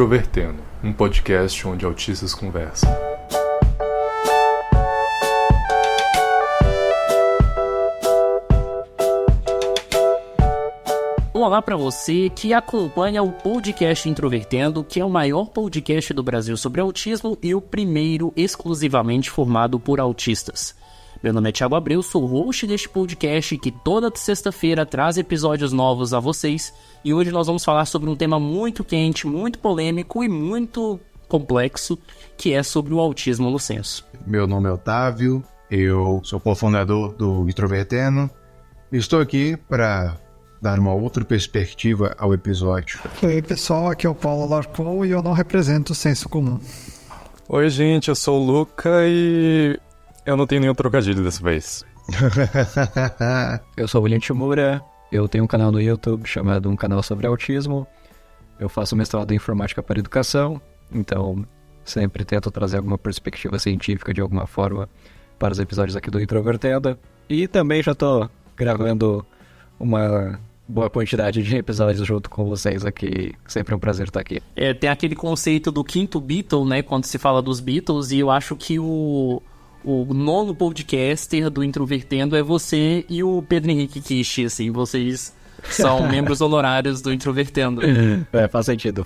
Introvertendo, um podcast onde autistas conversam. Olá para você que acompanha o podcast Introvertendo, que é o maior podcast do Brasil sobre autismo e o primeiro exclusivamente formado por autistas. Meu nome é Thiago Abreu, sou o host deste podcast que toda sexta-feira traz episódios novos a vocês, e hoje nós vamos falar sobre um tema muito quente, muito polêmico e muito complexo, que é sobre o autismo no senso. Meu nome é Otávio, eu sou cofundador do Introvertendo e estou aqui para dar uma outra perspectiva ao episódio. Oi pessoal, aqui é o Paulo Alarcon e eu não represento o senso comum. Oi gente, eu sou o Luca e eu não tenho nenhum trocadilho dessa vez. Eu sou o William Timura, eu tenho um canal no YouTube chamado Um Canal Sobre Autismo. Eu faço mestrado em Informática para Educação, então sempre tento trazer alguma perspectiva científica de alguma forma para os episódios aqui do Introvertendo. E também já estou gravando uma boa quantidade de episódios junto com vocês aqui. Sempre um prazer estar aqui. Tem aquele conceito do quinto Beatle, né, quando se fala dos Beatles, e eu acho que o nono podcaster do Introvertendo é você e o Pedro Henrique Kishi, assim, vocês são membros honorários do Introvertendo. Faz sentido.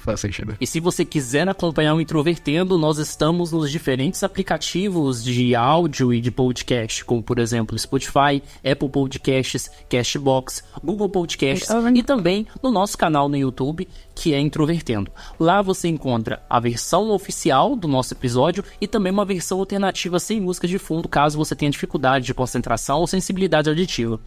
E se você quiser acompanhar o Introvertendo, nós estamos nos diferentes aplicativos de áudio e de podcast, como por exemplo Spotify, Apple Podcasts, Castbox, Google Podcasts e também no nosso canal no YouTube, que é Introvertendo. Lá você encontra a versão oficial do nosso episódio e também uma versão alternativa sem música de fundo, caso você tenha dificuldade de concentração ou sensibilidade auditiva.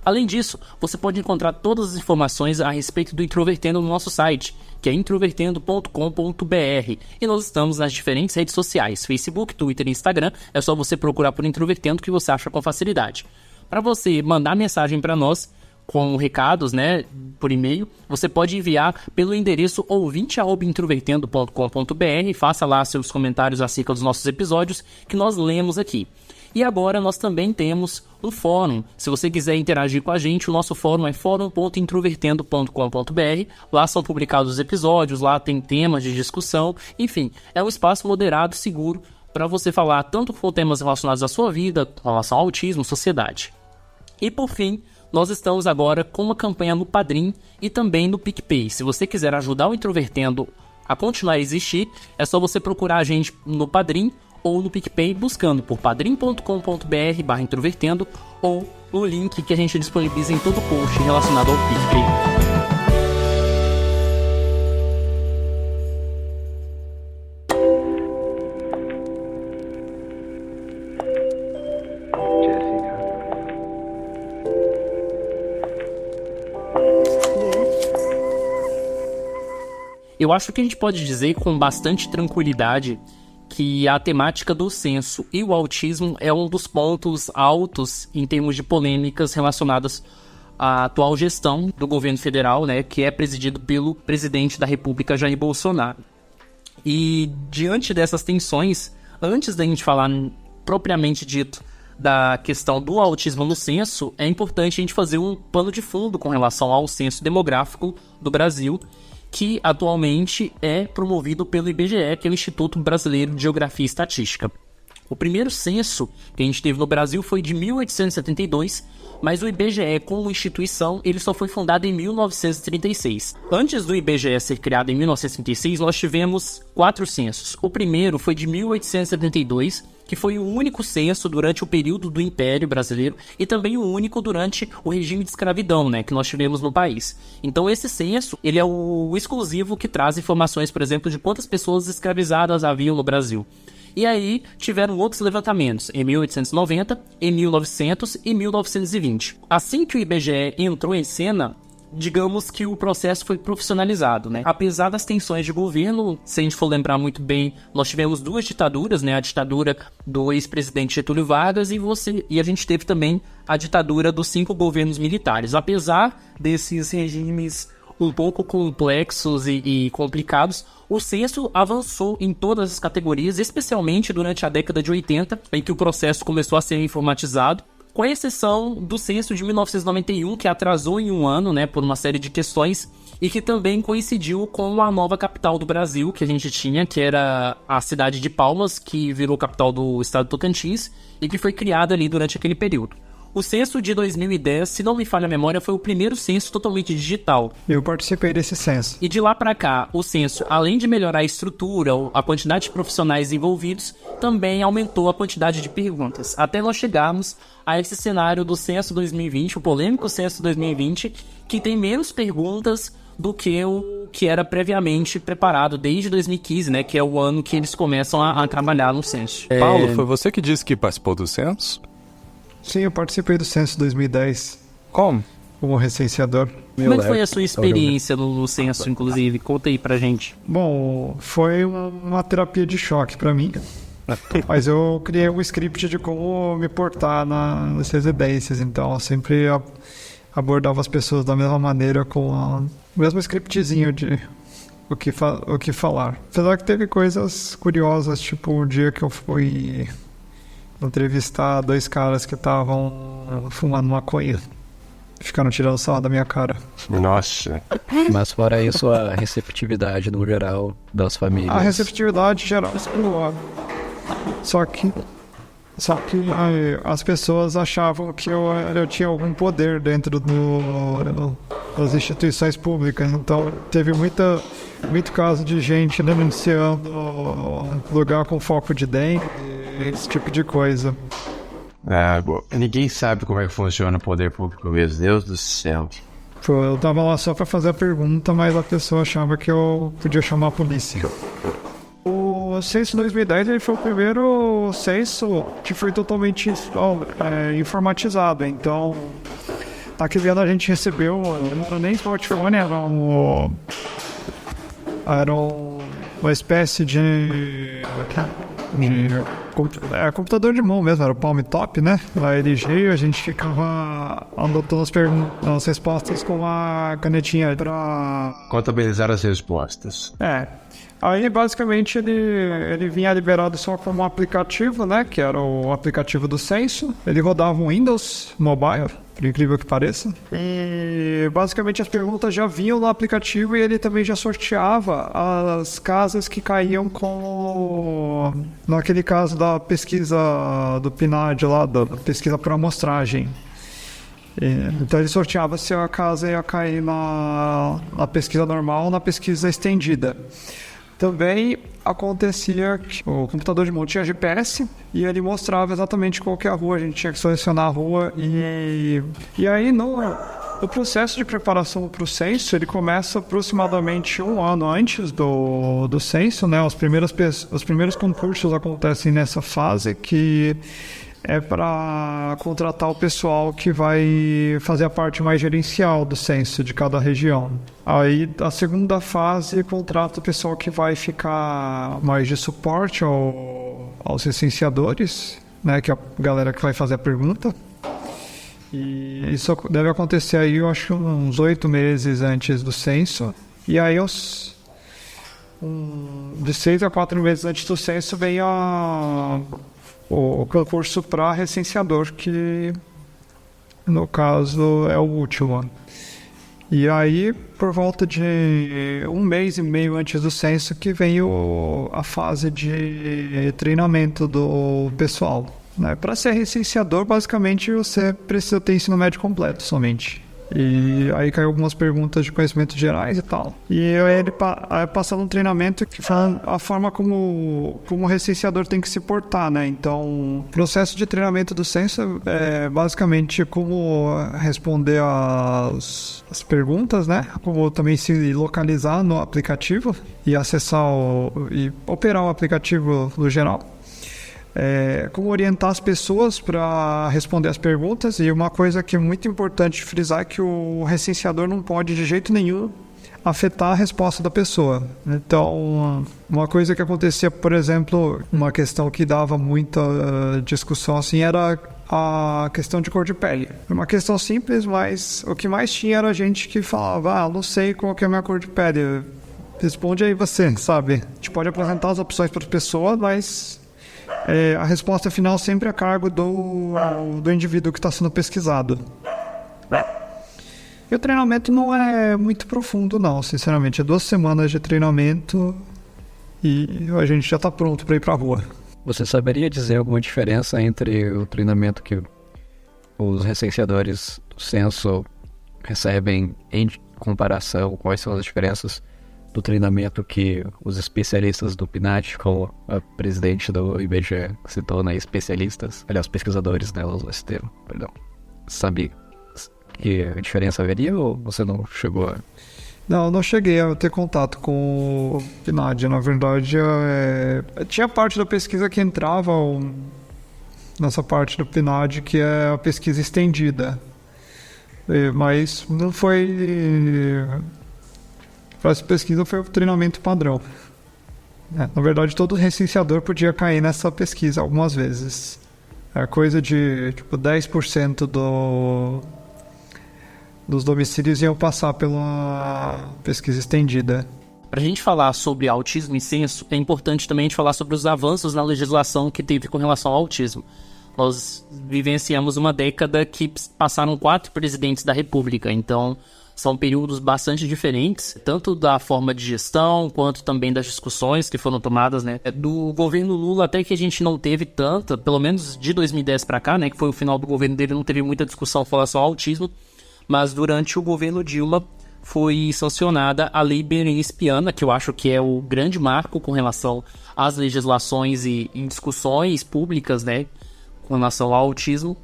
Além disso, você pode encontrar todas as informações a respeito do Introvertendo no nosso site, que é introvertendo.com.br, e nós estamos nas diferentes redes sociais, Facebook, Twitter e Instagram. É só você procurar por Introvertendo que você acha com facilidade. Para você mandar mensagem para nós com recados, né, por e-mail, você pode enviar pelo endereço ouvinte@introvertendo.com.br, faça lá seus comentários acerca dos nossos episódios que nós lemos aqui. E agora nós também temos um fórum. Se você quiser interagir com a gente, o nosso fórum é forum.introvertendo.com.br. Lá são publicados os episódios, lá tem temas de discussão. Enfim, é um espaço moderado, seguro, para você falar tanto com temas relacionados à sua vida, com relação ao autismo, sociedade. E por fim, nós estamos agora com uma campanha no Padrim e também no PicPay. Se você quiser ajudar o Introvertendo a continuar a existir, é só você procurar a gente no Padrim ou no PicPay, buscando por padrim.com.br/introvertendo ou no link que a gente disponibiliza em todo o post relacionado ao PicPay. Eu acho que a gente pode dizer com bastante tranquilidade que a temática do senso e o autismo é um dos pontos altos em termos de polêmicas relacionadas à atual gestão do governo federal, né, que é presidido pelo presidente da República, Jair Bolsonaro. E diante dessas tensões, antes da gente falar propriamente dito da questão do autismo no censo, é importante a gente fazer um pano de fundo com relação ao censo demográfico do Brasil, que atualmente é promovido pelo IBGE, que é o Instituto Brasileiro de Geografia e Estatística. O primeiro censo que a gente teve no Brasil foi de 1872, mas o IBGE, como instituição, ele só foi fundado em 1936. Antes do IBGE ser criado em 1936, nós tivemos 4 censos. O primeiro foi de 1872, que foi o único censo durante o período do Império Brasileiro e também o único durante o regime de escravidão, né, que nós tivemos no país. Então esse censo, ele é o exclusivo que traz informações, por exemplo, de quantas pessoas escravizadas haviam no Brasil. E aí tiveram outros levantamentos, em 1890, em 1900 e 1920. Assim que o IBGE entrou em cena, digamos que o processo foi profissionalizado, né? Apesar das tensões de governo, se a gente for lembrar muito bem, nós tivemos 2 ditaduras, né? A ditadura do ex-presidente Getúlio Vargas e a gente teve também a ditadura dos 5 governos militares. Apesar desses regimes um pouco complexos e complicados, o censo avançou em todas as categorias, especialmente durante a década de 80, em que o processo começou a ser informatizado. com exceção do censo de 1991, que atrasou em um ano, né, por uma série de questões, e que também coincidiu com a nova capital do Brasil que a gente tinha, que era a cidade de Palmas, que virou capital do estado do Tocantins e que foi criada ali durante aquele período. O censo de 2010, se não me falha a memória, foi o primeiro censo totalmente digital. Eu participei desse censo. E de lá para cá, o censo, além de melhorar a estrutura, a quantidade de profissionais envolvidos, também aumentou a quantidade de perguntas, até nós chegarmos a esse cenário do censo 2020, o polêmico censo 2020, que tem menos perguntas do que o que era previamente preparado desde 2015, né, que é o ano que eles começam a trabalhar no censo. Paulo, foi você que disse que participou do censo? Sim, eu participei do censo 2010 Como? como recenseador. Como é que foi a sua experiência no censo, inclusive? Conta aí pra gente. Bom, foi uma terapia de choque pra mim. Mas eu criei um script de como me portar nas residências, então eu sempre abordava as pessoas da mesma maneira, com o mesmo scriptzinho de o que falar. Apesar que teve coisas curiosas, tipo o dia que eu fui entrevistar 2 caras que estavam fumando maconha. Ficaram tirando sarro da minha cara. Nossa. Mas fora isso, a receptividade no geral das famílias. A receptividade geral boa. Só que as pessoas achavam que eu tinha algum poder dentro das instituições públicas. Então teve muito caso de gente denunciando lugar com foco de dengue, esse tipo de coisa. Ninguém sabe como é que funciona o poder público mesmo. Deus do céu. Pô, eu tava lá só pra fazer a pergunta, mas a pessoa achava que eu podia chamar a polícia. O censo 2010 ele foi o primeiro censo que foi totalmente informatizado. Então, naquele ano a gente recebeu, não era nem smartphone, era uma espécie de computador de mão mesmo, era o Palm Top, né? Na LG, a gente ficava anotando as respostas com a canetinha pra Contabilizar as respostas. Aí, basicamente, ele vinha liberado só como um aplicativo, né? Que era o aplicativo do censo. Ele rodava um Windows Mobile, por incrível que pareça. E, basicamente, as perguntas já vinham no aplicativo e ele também já sorteava as casas que caíam naquele caso da pesquisa do PNAD lá, da pesquisa por amostragem. Então ele sorteava se a casa ia cair na pesquisa normal ou na pesquisa estendida. Também acontecia que o computador de mão tinha GPS e ele mostrava exatamente qual que é a rua, a gente tinha que selecionar a rua e aí no processo de preparação para o censo, ele começa aproximadamente 1 ano antes do censo, né? Os primeiros concursos acontecem nessa fase, que é para contratar o pessoal que vai fazer a parte mais gerencial do censo de cada região. Aí, a segunda fase, contrata o pessoal que vai ficar mais de suporte aos recenseadores, né, que é a galera que vai fazer a pergunta. E isso deve acontecer aí, eu acho, uns 8 meses antes do censo. E aí, de 6 a 4 meses antes do censo, vem o concurso para recenseador, que no caso é o último. E aí, por volta de 1 mês e meio antes do censo, que vem a fase de treinamento do pessoal, né? Para ser recenseador, basicamente, você precisa ter ensino médio completo somente. E aí caiu algumas perguntas de conhecimentos gerais e tal. E ele passando um treinamento que fala a forma como o recenseador tem que se portar, né? Então, o processo de treinamento do censo é basicamente como responder as perguntas, né? Como também se localizar no aplicativo e acessar e operar o aplicativo no geral. Como orientar as pessoas para responder as perguntas. E uma coisa que é muito importante frisar é que o recenseador não pode de jeito nenhum afetar a resposta da pessoa. Então, uma coisa que acontecia, por exemplo, uma questão que dava muita discussão assim, era a questão de cor de pele. É uma questão simples, mas o que mais tinha era gente que falava: não sei qual que é a minha cor de pele, responde aí você, sabe? A gente pode apresentar as opções para as pessoas, mas a resposta final sempre é a cargo do indivíduo que está sendo pesquisado. E o treinamento não é muito profundo, não, sinceramente. É 2 semanas de treinamento e a gente já está pronto para ir para a rua. Você saberia dizer alguma diferença entre o treinamento que os recenseadores do censo recebem em comparação? Quais são as diferenças do treinamento que os especialistas do PNAD, como a presidente do IBGE citou, né? Especialistas, aliás, pesquisadores, né? Usou esse termo, perdão. Sabe que a diferença haveria ou você não chegou a... Não, eu não cheguei a ter contato com o PNAD. Na verdade, tinha parte da pesquisa que entrava nessa parte do PNAD, que é a pesquisa estendida. Mas não foi... Para essa pesquisa foi o treinamento padrão. Na verdade, todo recenseador podia cair nessa pesquisa algumas vezes. É coisa de 10% dos domicílios iam passar pela pesquisa estendida. Para a gente falar sobre autismo e censo, é importante também a gente falar sobre os avanços na legislação que teve com relação ao autismo. Nós vivenciamos uma década que passaram 4 presidentes da República, então são períodos bastante diferentes, tanto da forma de gestão, quanto também das discussões que foram tomadas, né? Do governo Lula até que a gente não teve tanta, pelo menos de 2010 para cá, né? Que foi o final do governo dele, não teve muita discussão com relação ao autismo, mas durante o governo Dilma foi sancionada a Lei Berenice-Piana, que eu acho que é o grande marco com relação às legislações e em discussões públicas, né? Com relação ao autismo.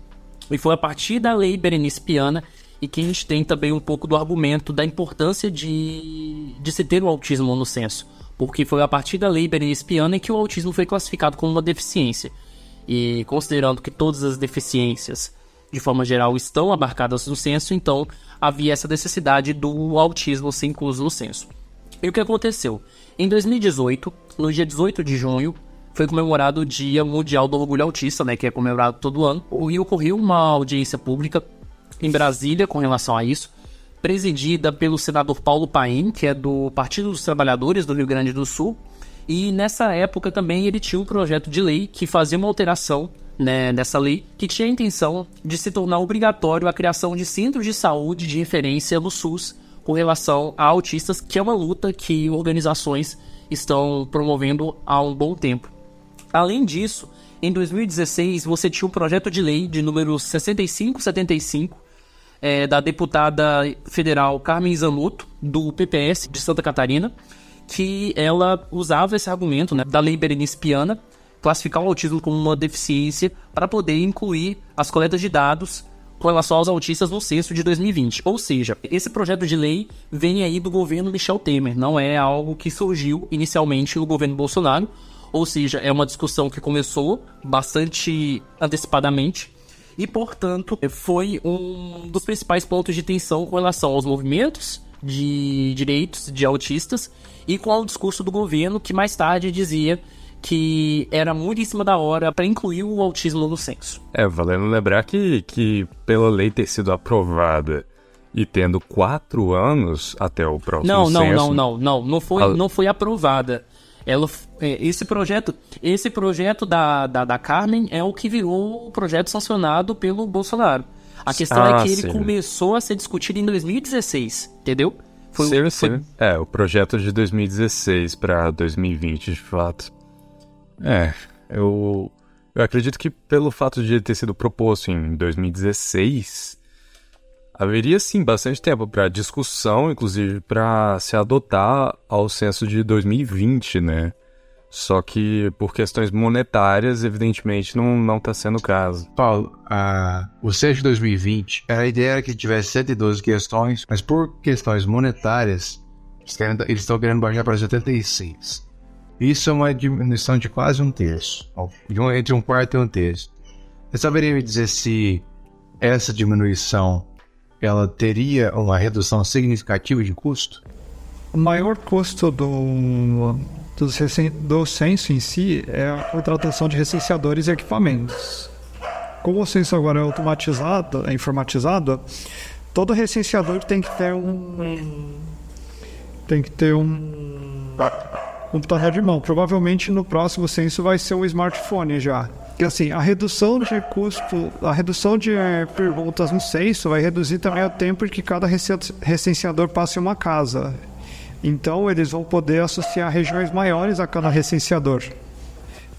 E foi a partir da Lei Berenice-Piana e que a gente tem também um pouco do argumento da importância de se ter o autismo no censo. Porque foi a partir da Lei Berenice-Piana que o autismo foi classificado como uma deficiência. E considerando que todas as deficiências, de forma geral, estão abarcadas no censo, então havia essa necessidade do autismo ser incluso no censo. E o que aconteceu? Em 2018, no dia 18 de junho, foi comemorado o Dia Mundial do Orgulho Autista, né, que é comemorado todo ano, e ocorreu uma audiência pública em Brasília com relação a isso, presidida pelo senador Paulo Paim, que é do Partido dos Trabalhadores do Rio Grande do Sul, e nessa época também ele tinha um projeto de lei que fazia uma alteração, né, nessa lei, que tinha a intenção de se tornar obrigatório a criação de centros de saúde de referência no SUS com relação a autistas, que é uma luta que organizações estão promovendo há um bom tempo. Além disso, em 2016, você tinha um projeto de lei de número 6575, da deputada federal Carmen Zanotto, do PPS de Santa Catarina, que ela usava esse argumento, né, da Lei Berenice-Piana, classificar o autismo como uma deficiência para poder incluir as coletas de dados com relação aos autistas no censo de 2020. Ou seja, esse projeto de lei vem aí do governo Michel Temer, não é algo que surgiu inicialmente no governo Bolsonaro, ou seja, é uma discussão que começou bastante antecipadamente e, portanto, foi um dos principais pontos de tensão com relação aos movimentos de direitos de autistas e com o discurso do governo, que mais tarde dizia que era muito em cima da hora para incluir o autismo no censo. Valendo lembrar que pela lei ter sido aprovada e tendo 4 anos até o próximo censo... Não foi aprovada. Esse projeto da Carmen é o que virou o projeto sancionado pelo Bolsonaro. A questão é que ele começou a ser discutido em 2016, entendeu? O projeto de 2016 para 2020, de fato. Eu acredito que pelo fato de ele ter sido proposto em 2016, haveria sim bastante tempo para discussão, inclusive para se adotar ao censo de 2020, né? Só que por questões monetárias, evidentemente, não está sendo o caso. Paulo, o censo de 2020, a ideia era que tivesse 112 questões, mas por questões monetárias, eles estão querendo baixar para 76. Isso é uma diminuição de quase 1/3, entre 1/4 e 1/3. Você saberia me dizer se essa diminuição ela teria uma redução significativa de custo? O maior custo do censo em si é a contratação de recenseadores e equipamentos. Como o censo agora é informatizado, todo recenseador tem que ter computador de mão. Provavelmente no próximo censo vai ser um smartphone já. E assim, a redução de custo, a redução de perguntas no censo vai reduzir também o tempo em que cada recenseador passa em uma casa. Então eles vão poder associar regiões maiores a cada recenseador.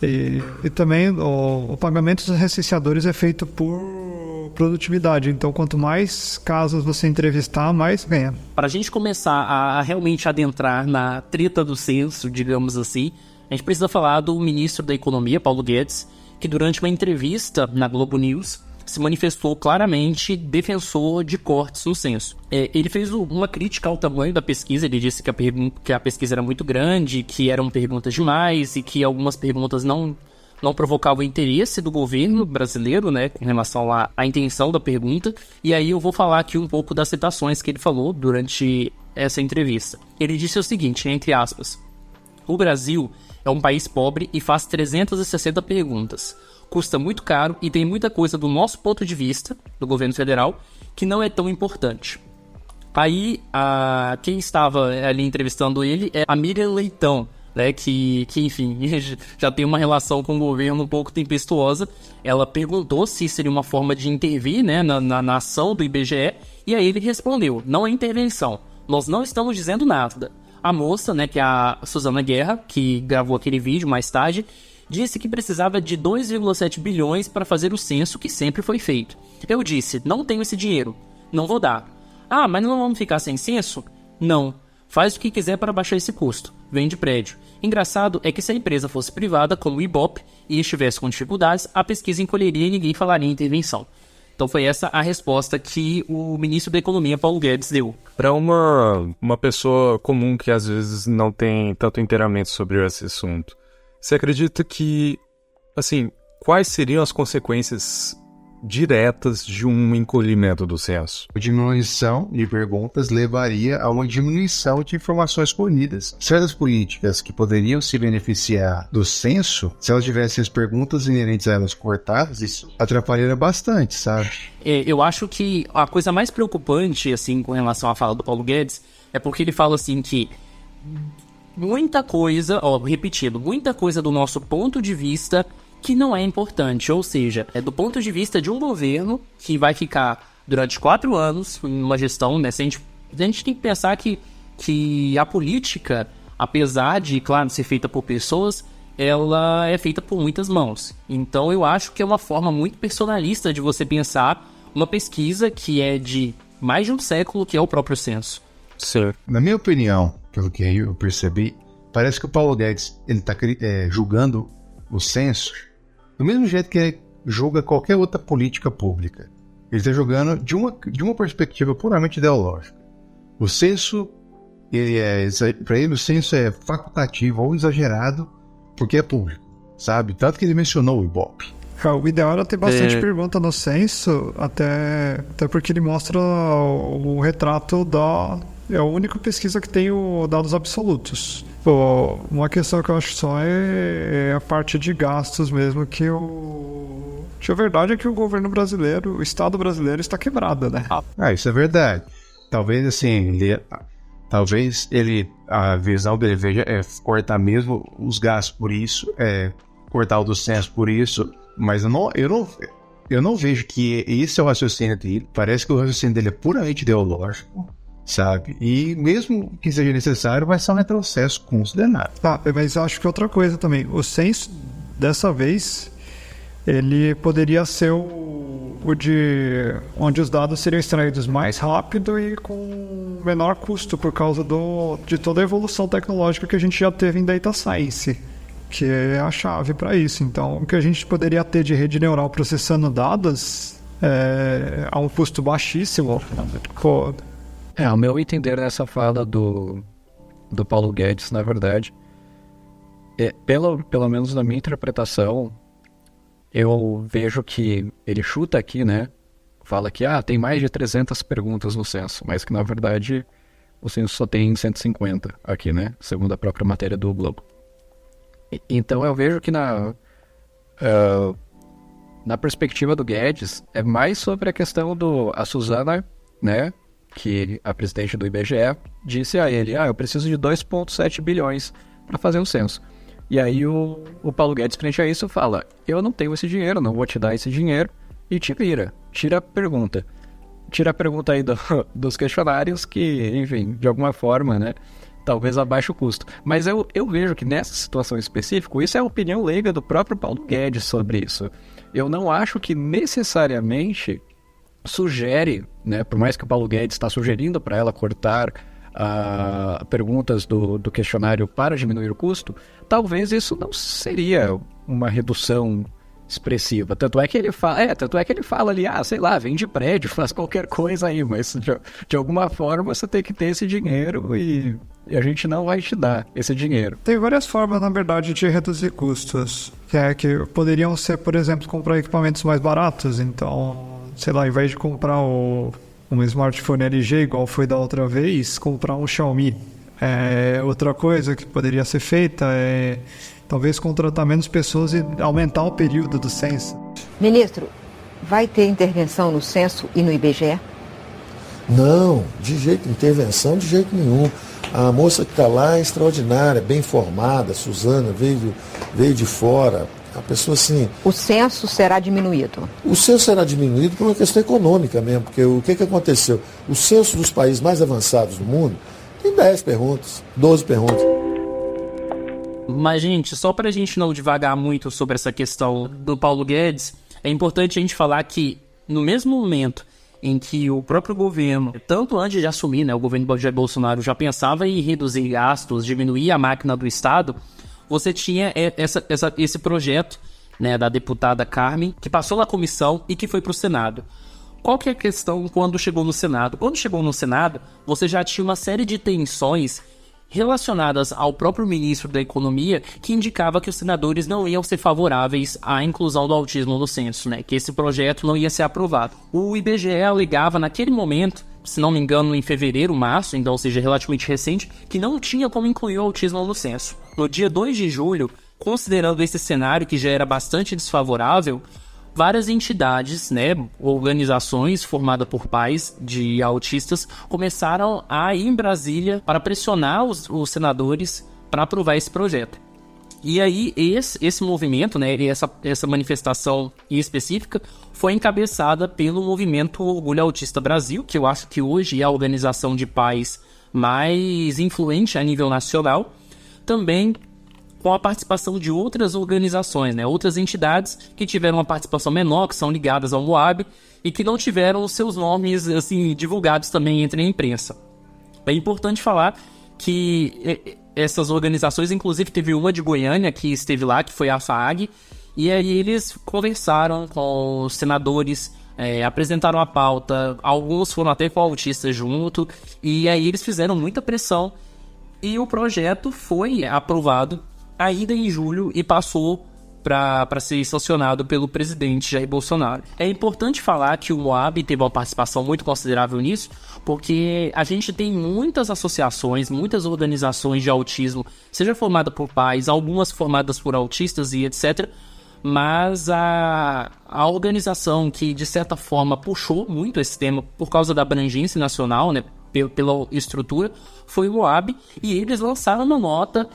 E também o pagamento dos recenseadores é feito por produtividade. Então, quanto mais casos você entrevistar, mais ganha. Para a gente começar a realmente adentrar na treta do censo, digamos assim, a gente precisa falar do ministro da Economia, Paulo Guedes, que durante uma entrevista na Globo News se manifestou claramente defensor de cortes no censo. Ele fez uma crítica ao tamanho da pesquisa, ele disse que a pesquisa era muito grande, que eram perguntas demais e que algumas perguntas não provocavam interesse do governo brasileiro, né, com relação à intenção da pergunta. E aí eu vou falar aqui um pouco das citações que ele falou durante essa entrevista. Ele disse o seguinte, entre aspas: "O Brasil é um país pobre e faz 360 perguntas. Custa muito caro e tem muita coisa do nosso ponto de vista, do governo federal, que não é tão importante." Aí, quem estava ali entrevistando ele é a Miriam Leitão, né, que enfim, já tem uma relação com o governo um pouco tempestuosa. Ela perguntou se seria uma forma de intervir, né, na ação do IBGE, e aí ele respondeu: "Não é intervenção, nós não estamos dizendo nada." A moça, né, que é a Suzana Guerra, que gravou aquele vídeo mais tarde, disse que precisava de 2,7 bilhões para fazer o censo que sempre foi feito. Eu disse: "Não tenho esse dinheiro, não vou dar." "Ah, mas não vamos ficar sem censo?" "Não, faz o que quiser para baixar esse custo, vende prédio." Engraçado é que se a empresa fosse privada, como o Ibope, e estivesse com dificuldades, a pesquisa encolheria e ninguém falaria em intervenção. Então foi essa a resposta que o ministro da Economia, Paulo Guedes, deu. Para uma pessoa comum que às vezes não tem tanto inteiramento sobre esse assunto, você acredita que, assim, quais seriam as consequências diretas de um encolhimento do censo? A diminuição de perguntas levaria a uma diminuição de informações colhidas. Certas políticas que poderiam se beneficiar do censo, se elas tivessem as perguntas inerentes a elas cortadas, isso atrapalharia bastante, sabe? Eu acho que a coisa mais preocupante, assim, com relação à fala do Paulo Guedes, é porque ele fala, assim, que muita coisa, repetindo, muita coisa do nosso ponto de vista que não é importante, ou seja, é do ponto de vista de um governo que vai ficar durante 4 anos em uma gestão, né? A gente tem que pensar que a política, apesar de, claro, ser feita por pessoas, ela é feita por muitas mãos. Então eu acho que é uma forma muito personalista de você pensar uma pesquisa que é de mais de um século, que é o próprio censo. Sim. Na minha opinião, pelo que eu percebi, parece que o Paulo Guedes está julgando o censo do mesmo jeito que ele julga qualquer outra política pública. Ele está julgando de uma perspectiva puramente ideológica. O censo, para ele, o censo é facultativo ou exagerado porque é público, sabe? Tanto que ele mencionou o Ibope. O ideal era ter bastante pergunta no censo, até porque ele mostra o retrato da... É a única pesquisa que tem dados absolutos. Uma questão que eu acho só é a parte de gastos mesmo, que a verdade é que o governo brasileiro, o Estado brasileiro está quebrado, né? Isso é verdade. Talvez assim, a visão dele veja é cortar mesmo os gastos por isso, cortar o do censo por isso, mas eu não vejo que esse é o raciocínio dele. Parece que o raciocínio dele é puramente ideológico, sabe? E mesmo que seja necessário, vai ser um retrocesso considerável. Mas eu acho que outra coisa também, o censo, dessa vez, ele poderia ser o de onde os dados seriam extraídos mais rápido e com menor custo por causa de toda a evolução tecnológica que a gente já teve em Data Science, que é a chave para isso. Então, o que a gente poderia ter de rede neural processando dados a um custo baixíssimo. Ao meu entender nessa fala do Paulo Guedes, na verdade, pelo menos na minha interpretação, eu vejo que ele chuta aqui, né? Fala que tem mais de 300 perguntas no censo, mas que na verdade o censo só tem 150 aqui, né? Segundo a própria matéria do Globo. Então eu vejo que na perspectiva do Guedes é mais sobre a questão a Suzana, né? Que a presidente do IBGE disse a ele, eu preciso de 2,7 bilhões para fazer um censo. E aí o Paulo Guedes, frente a isso, fala: eu não tenho esse dinheiro, não vou te dar esse dinheiro, e te vira. Tira a pergunta. Tira a pergunta aí dos questionários que, enfim, de alguma forma, né, talvez abaixe o custo. Mas eu vejo que nessa situação específica, isso é a opinião leiga do próprio Paulo Guedes sobre isso. Eu não acho que necessariamente sugere, né, por mais que o Paulo Guedes está sugerindo para ela cortar perguntas do questionário para diminuir o custo, talvez isso não seria uma redução expressiva. Tanto é que ele fala ali, sei lá, vende prédio, faz qualquer coisa aí, mas de alguma forma você tem que ter esse dinheiro e a gente não vai te dar esse dinheiro. Tem várias formas, na verdade, de reduzir custos, que poderiam ser, por exemplo, comprar equipamentos mais baratos. Então, sei lá, ao invés de comprar um smartphone LG, igual foi da outra vez, comprar um Xiaomi. Outra coisa que poderia ser feita é talvez contratar menos pessoas e aumentar o período do censo. Ministro, vai ter intervenção no censo e no IBGE? Não, intervenção de jeito nenhum. A moça que está lá é extraordinária, bem formada, Suzana, veio de fora. A pessoa assim... O censo será diminuído? O censo será diminuído por uma questão econômica mesmo, porque o que aconteceu? O censo dos países mais avançados do mundo tem 10 perguntas, 12 perguntas. Mas, gente, só pra gente não divagar muito sobre essa questão do Paulo Guedes, é importante a gente falar que, no mesmo momento em que o próprio governo, tanto antes de assumir, né, o governo de Jair Bolsonaro já pensava em reduzir gastos, diminuir a máquina do Estado, você tinha esse projeto, né, da deputada Carmen, que passou na comissão e que foi pro Senado. Qual que é a questão quando chegou no Senado? Quando chegou no Senado, você já tinha uma série de tensões relacionadas ao próprio ministro da Economia, que indicava que os senadores não iam ser favoráveis à inclusão do autismo no censo, né? Que esse projeto não ia ser aprovado. O IBGE alegava naquele momento, se não me engano em fevereiro, março, então, ou seja, relativamente recente, que não tinha como incluir o autismo no censo. No dia 2 de julho, considerando esse cenário que já era bastante desfavorável, várias entidades, né, organizações formadas por pais de autistas começaram a ir em Brasília para pressionar os senadores para aprovar esse projeto. E aí esse movimento, né, essa manifestação em específica foi encabeçada pelo movimento Orgulho Autista Brasil, que eu acho que hoje é a organização de pais mais influente a nível nacional, também com a participação de outras organizações, né, outras entidades que tiveram uma participação menor, que são ligadas ao Moab, e que não tiveram os seus nomes assim, divulgados também entre a imprensa. É importante falar que essas organizações, inclusive teve uma de Goiânia que esteve lá, que foi a FAAG, e aí eles conversaram com os senadores, apresentaram a pauta, alguns foram até com o autista junto, e aí eles fizeram muita pressão, e o projeto foi aprovado ainda em julho e passou para ser sancionado pelo presidente Jair Bolsonaro. É importante falar que o Moab teve uma participação muito considerável nisso, porque a gente tem muitas associações, muitas organizações de autismo, seja formada por pais, algumas formadas por autistas e etc., mas a organização que, de certa forma, puxou muito esse tema por causa da abrangência nacional, né, pela estrutura, foi o Moab, e eles lançaram uma nota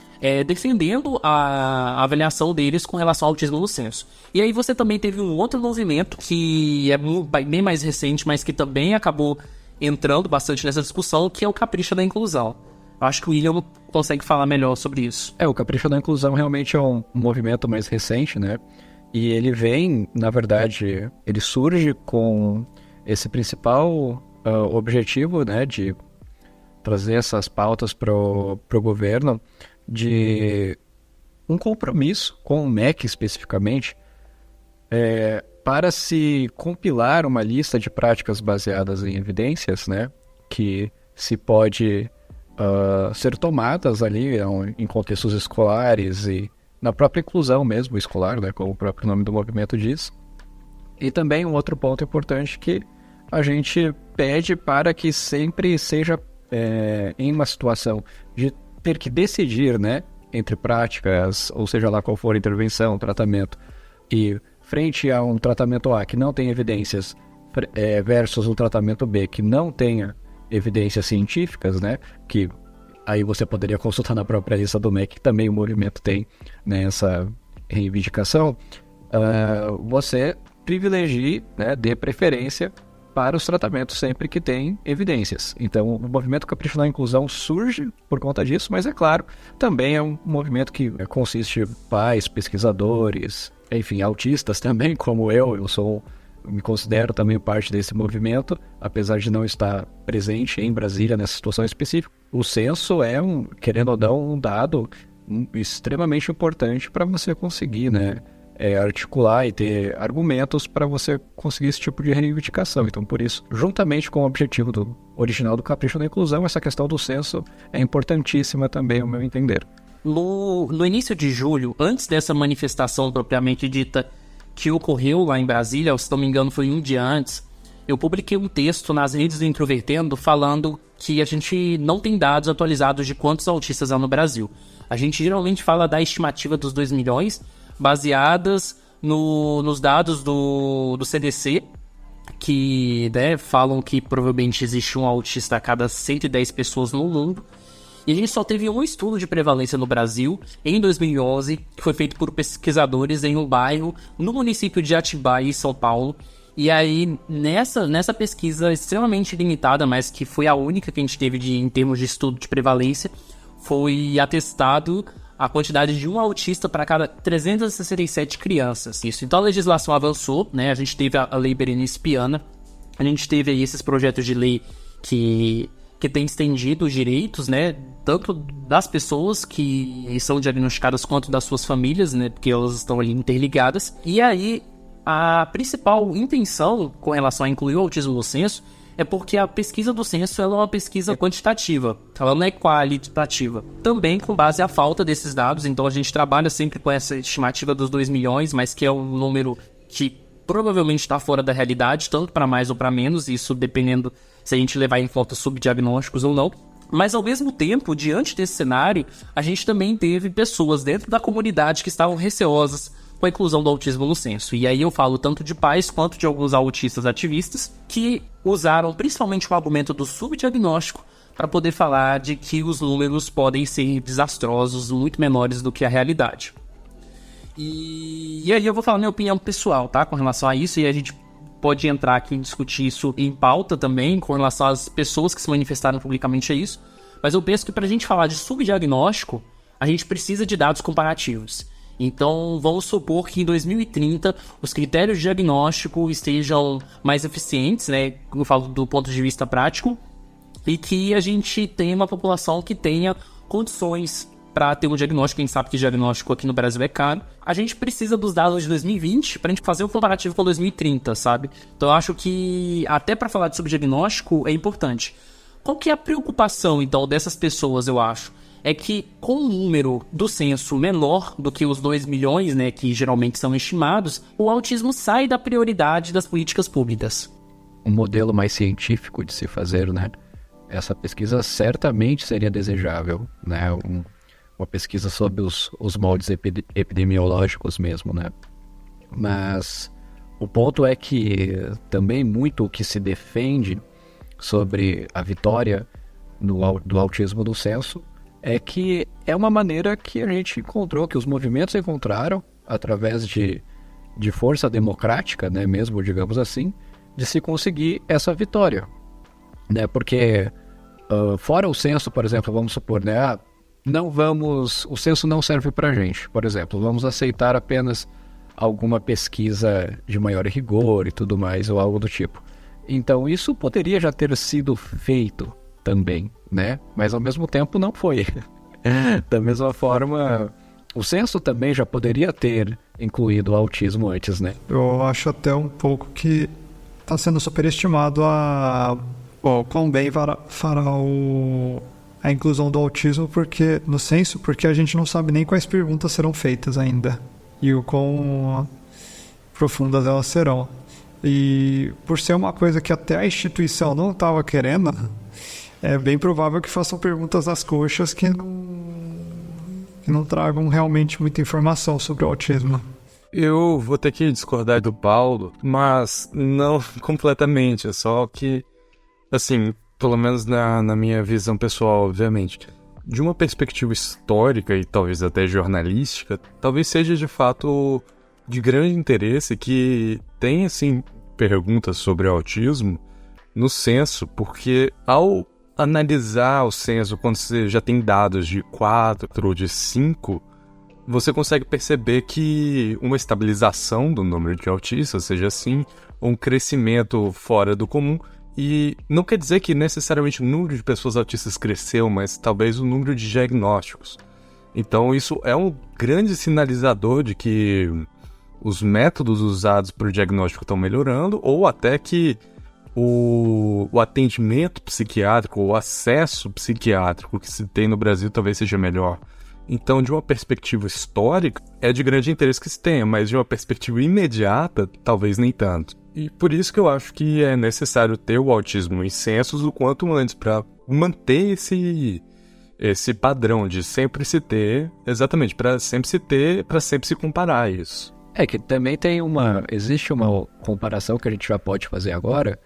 defendendo a avaliação deles com relação ao autismo no censo. E aí você também teve um outro movimento que é bem mais recente, mas que também acabou entrando bastante nessa discussão, que é o Capricha da Inclusão. Acho que o William consegue falar melhor sobre isso. O Capricha da Inclusão realmente é um movimento mais recente, né? E ele vem, na verdade, ele surge com esse principal objetivo, né, de trazer essas pautas para o governo, de um compromisso com o MEC especificamente, para se compilar uma lista de práticas baseadas em evidências, né, que se pode ser tomadas ali em contextos escolares e na própria inclusão mesmo escolar, né, como o próprio nome do movimento diz. E também um outro ponto importante que a gente pede para que sempre seja em uma situação de ter que decidir, né, entre práticas, ou seja lá qual for a intervenção, tratamento, e frente a um tratamento A que não tem evidências versus um tratamento B que não tenha evidências científicas, né, que aí você poderia consultar na própria lista do MEC, que também o movimento tem, né, essa reivindicação, você privilegie, né, dê preferência para os tratamentos sempre que tem evidências. Então, o movimento Capricho na Inclusão surge por conta disso, mas é claro, também é um movimento que consiste em pais, pesquisadores, enfim, autistas também, como eu me considero também parte desse movimento, apesar de não estar presente em Brasília nessa situação específica. O censo é, querendo ou não, um dado extremamente importante para você conseguir, né, articular e ter argumentos para você conseguir esse tipo de reivindicação. Então, por isso, juntamente com o objetivo original do Capricho na Inclusão, essa questão do censo é importantíssima também, ao meu entender. No início de julho, antes dessa manifestação propriamente dita que ocorreu lá em Brasília, se não me engano foi um dia antes, eu publiquei um texto nas redes do Introvertendo falando que a gente não tem dados atualizados de quantos autistas há no Brasil. A gente geralmente fala da estimativa dos 2 milhões, baseadas nos dados do CDC, que, né, falam que provavelmente existe um autista a cada 110 pessoas no mundo. E a gente só teve um estudo de prevalência no Brasil, em 2011, que foi feito por pesquisadores em um bairro no município de Atibaia, em São Paulo. E aí, nessa pesquisa extremamente limitada, mas que foi a única que a gente teve em termos de estudo de prevalência, foi atestado a quantidade de um autista para cada 367 crianças. Isso. Então a legislação avançou, né? A gente teve a Lei Berenice Piana, a gente teve aí esses projetos de lei que tem estendido os direitos, né, tanto das pessoas que são diagnosticadas quanto das suas famílias, né, porque elas estão ali interligadas. E aí, a principal intenção com relação a incluir o autismo no censo é porque a pesquisa do censo ela é uma pesquisa quantitativa, ela não é qualitativa. Também com base à falta desses dados, então a gente trabalha sempre com essa estimativa dos 2 milhões, mas que é um número que provavelmente está fora da realidade, tanto para mais ou para menos, isso dependendo se a gente levar em conta subdiagnósticos ou não. Mas ao mesmo tempo, diante desse cenário, a gente também teve pessoas dentro da comunidade que estavam receosas com a inclusão do autismo no censo. E aí eu falo tanto de pais quanto de alguns autistas ativistas que usaram principalmente o argumento do subdiagnóstico para poder falar de que os números podem ser desastrosos, muito menores do que a realidade. E aí eu vou falar minha opinião pessoal, tá? Com relação a isso, e a gente pode entrar aqui e discutir isso em pauta também, com relação às pessoas que se manifestaram publicamente a isso. Mas eu penso que para a gente falar de subdiagnóstico, a gente precisa de dados comparativos. Então, vamos supor que em 2030 os critérios de diagnóstico estejam mais eficientes, né? Eu falo do ponto de vista prático, e que a gente tenha uma população que tenha condições para ter um diagnóstico. Quem sabe que diagnóstico aqui no Brasil é caro. A gente precisa dos dados de 2020 para a gente fazer o comparativo com 2030, sabe? Então eu acho que até para falar de subdiagnóstico é importante. Qual que é a preocupação, então, dessas pessoas, eu acho? É que com o número do censo menor do que os 2 milhões, né, que geralmente são estimados, o autismo sai da prioridade das políticas públicas. Um modelo mais científico de se fazer, né? Essa pesquisa certamente seria desejável, né? Uma pesquisa sobre os moldes epidemiológicos mesmo, né? Mas o ponto é que também muito o que se defende sobre a vitória do autismo do censo é que é uma maneira que a gente encontrou, que os movimentos encontraram através de força democrática, né, mesmo, digamos assim, de se conseguir essa vitória, né? Porque fora o censo, por exemplo, vamos supor, né, o censo não serve pra gente, por exemplo, vamos aceitar apenas alguma pesquisa de maior rigor e tudo mais, ou algo do tipo. Então isso poderia já ter sido feito também, né? Mas ao mesmo tempo não foi. Da mesma forma, o censo também já poderia ter incluído o autismo antes, né? Eu acho até um pouco que está sendo superestimado quão bem fará a inclusão do autismo no censo, porque a gente não sabe nem quais perguntas serão feitas ainda e o quão profundas elas serão. E por ser uma coisa que até a instituição não estava querendo, é bem provável que façam perguntas às coxas que não tragam realmente muita informação sobre o autismo. Eu vou ter que discordar do Paulo, mas não completamente, é só que, assim, pelo menos na minha visão pessoal, obviamente, de uma perspectiva histórica e talvez até jornalística, talvez seja de fato de grande interesse que tem, assim, perguntas sobre autismo no censo, porque ao analisar o censo, quando você já tem dados de 4 ou de 5, você consegue perceber que uma estabilização do número de autistas, seja assim, um crescimento fora do comum, e não quer dizer que necessariamente o número de pessoas autistas cresceu, mas talvez o número de diagnósticos. Então isso é um grande sinalizador de que os métodos usados para o diagnóstico estão melhorando, ou até que o atendimento psiquiátrico, o acesso psiquiátrico que se tem no Brasil talvez seja melhor. Então, de uma perspectiva histórica, é de grande interesse que se tenha, mas de uma perspectiva imediata, talvez nem tanto. E por isso que eu acho que é necessário ter o autismo em censos o quanto antes, para manter esse padrão de sempre se ter, exatamente, para sempre se ter, para sempre se comparar isso. É que também existe uma comparação que a gente já pode fazer agora,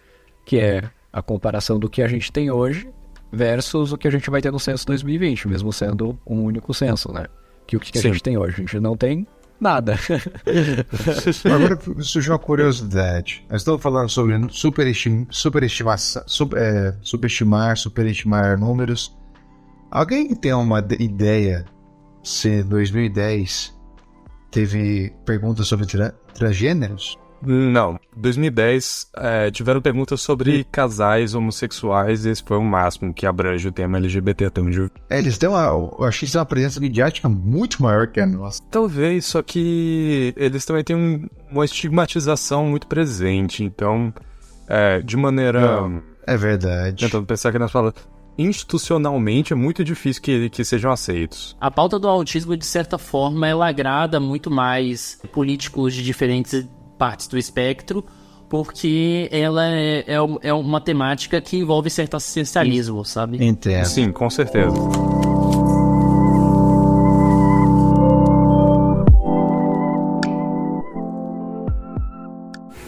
que é a comparação do que a gente tem hoje versus o que a gente vai ter no censo 2020, mesmo sendo um único censo, né? Que o que a gente tem hoje? A gente não tem nada. Agora surgiu uma curiosidade. Nós estamos falando sobre superestimar números. Alguém tem uma ideia se em 2010 teve perguntas sobre transgêneros? Não. Em 2010 tiveram perguntas sobre casais homossexuais e esse foi o máximo que abrange o tema LGBT até onde eu... Eles têm eu achei que eles têm uma presença midiática muito maior que a nossa. Talvez, só que eles também têm uma estigmatização muito presente, então de maneira... Não, é verdade. Tentando pensar que nós falamos... Institucionalmente é muito difícil que sejam aceitos. A pauta do autismo, de certa forma, ela agrada muito mais políticos de diferentes partes do espectro, porque ela é uma temática que envolve certo assistencialismo, sabe? Entendo. Sim, com certeza.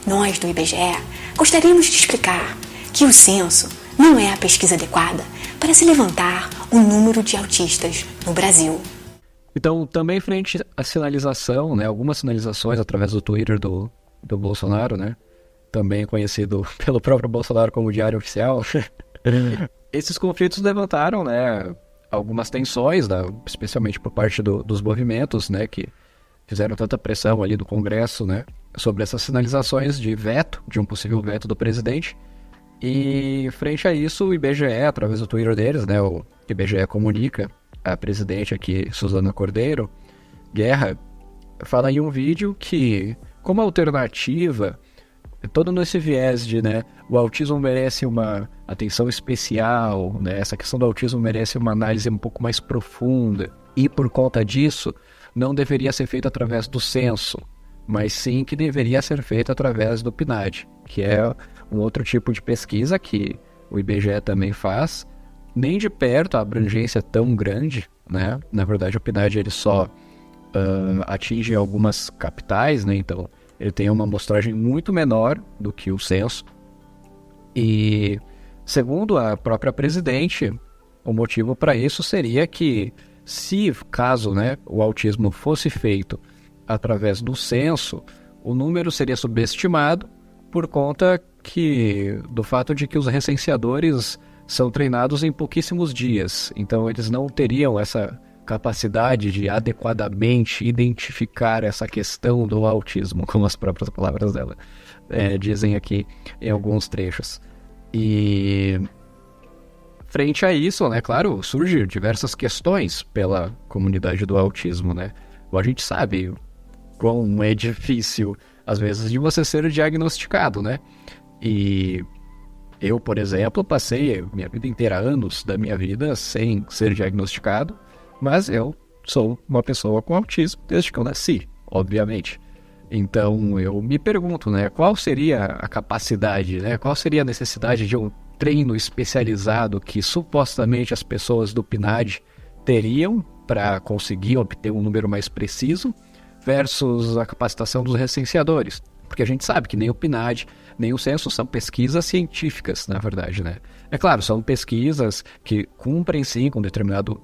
Nós, do IBGE, gostaríamos de explicar que o censo não é a pesquisa adequada para se levantar o número de autistas no Brasil. Então, também frente à sinalização, né, algumas sinalizações através do Twitter do Bolsonaro, né, também conhecido pelo próprio Bolsonaro como Diário Oficial, esses conflitos levantaram, né, algumas tensões, especialmente por parte dos movimentos, né, que fizeram tanta pressão ali do Congresso, né, sobre essas sinalizações de veto, de um possível veto do presidente. E frente a isso, o IBGE, através do Twitter deles, né, o IBGE comunica, a presidente aqui, Suzana Cordeiro Guerra, fala em um vídeo que, como alternativa, todo nesse viés de, né, o autismo merece uma atenção especial, né, essa questão do autismo merece uma análise um pouco mais profunda, e por conta disso, não deveria ser feito através do censo, mas sim que deveria ser feito através do PNAD, que é um outro tipo de pesquisa que o IBGE também faz, nem de perto a abrangência é tão grande, né? Na verdade, o PNAD ele só atinge algumas capitais, né? Então, ele tem uma amostragem muito menor do que o censo. E, segundo a própria presidente, o motivo para isso seria que, se caso, né, o autismo fosse feito através do censo, o número seria subestimado por conta do fato de que os recenseadores são treinados em pouquíssimos dias. Então, eles não teriam essa capacidade de adequadamente identificar essa questão do autismo, como as próprias palavras dela dizem aqui em alguns trechos. E frente a isso, né, claro, surgem diversas questões pela comunidade do autismo, né? A gente sabe quão é difícil, às vezes, de você ser diagnosticado, né? E eu, por exemplo, passei minha vida inteira, anos da minha vida, sem ser diagnosticado, mas eu sou uma pessoa com autismo desde que eu nasci, obviamente. Então, eu me pergunto, né, qual seria a capacidade, né, qual seria a necessidade de um treino especializado que supostamente as pessoas do PNAD teriam para conseguir obter um número mais preciso versus a capacitação dos recenseadores. Porque a gente sabe que nem o PNAD, nem o censo são pesquisas científicas, na verdade, né? É claro, são pesquisas que cumprem sim com determinado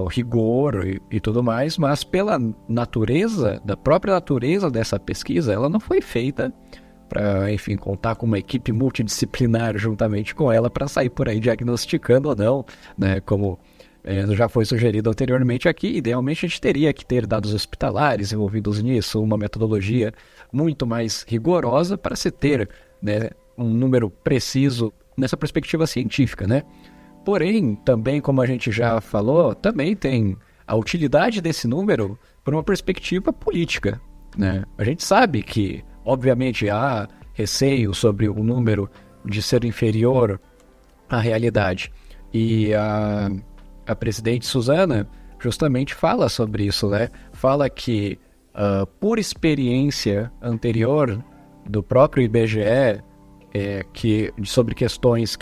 o rigor e tudo mais, mas pela natureza, da própria natureza dessa pesquisa, ela não foi feita para, enfim, contar com uma equipe multidisciplinar juntamente com ela para sair por aí diagnosticando ou não, né, como já foi sugerido anteriormente aqui. Idealmente a gente teria que ter dados hospitalares envolvidos nisso, uma metodologia muito mais rigorosa para se ter, né, um número preciso nessa perspectiva científica, né? Porém, também, como a gente já falou, também tem a utilidade desse número por uma perspectiva política, né? A gente sabe que, obviamente, há receio sobre o número de ser inferior à realidade. E a presidente Suzana justamente fala sobre isso, né? Fala que, por experiência anterior do próprio IBGE, sobre questões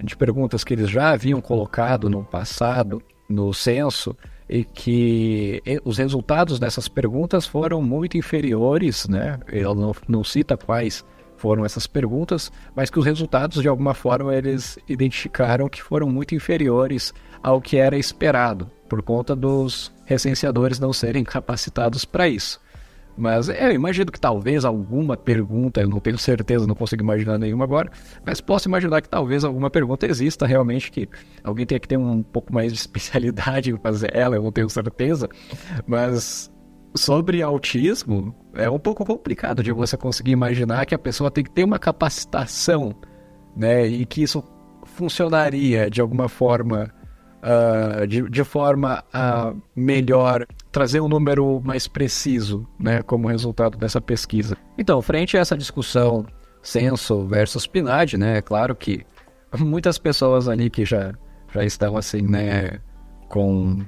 de perguntas que eles já haviam colocado no passado, no censo, e que os resultados dessas perguntas foram muito inferiores, né? Ele não cita quais foram essas perguntas, mas que os resultados, de alguma forma, eles identificaram que foram muito inferiores ao que era esperado, por conta dos recenseadores não serem capacitados para isso. Mas eu imagino que talvez alguma pergunta, eu não tenho certeza, não consigo imaginar nenhuma agora, mas posso imaginar que talvez alguma pergunta exista realmente, que alguém tenha que ter um pouco mais de especialidade em fazer ela, eu não tenho certeza. Mas sobre autismo, é um pouco complicado de você conseguir imaginar que a pessoa tem que ter uma capacitação, né, e que isso funcionaria de alguma forma, de forma a melhor trazer um número mais preciso, né, como resultado dessa pesquisa. Então, frente a essa discussão censo versus PNAD, né, é claro que muitas pessoas ali que já estão assim, né, com,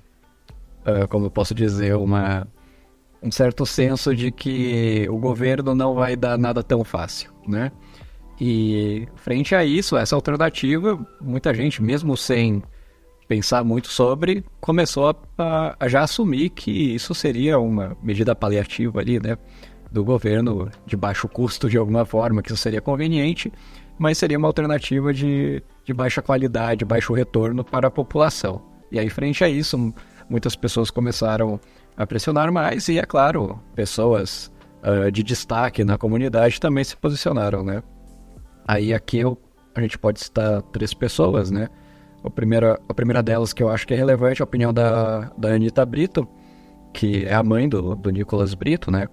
como eu posso dizer, um certo senso de que o governo não vai dar nada tão fácil, né? E frente a isso, essa alternativa, muita gente, mesmo sem pensar muito sobre, começou a já assumir que isso seria uma medida paliativa ali, né, do governo, de baixo custo de alguma forma, que isso seria conveniente, mas seria uma alternativa de baixa qualidade, baixo retorno para a população. E aí, frente a isso, muitas pessoas começaram a pressionar mais e, é claro, pessoas de destaque na comunidade também se posicionaram, né? Aí aqui a gente pode citar 3 pessoas, né? A primeira delas que eu acho que é relevante é a opinião da Anitta Brito, que é a mãe do Nicolas Brito, né?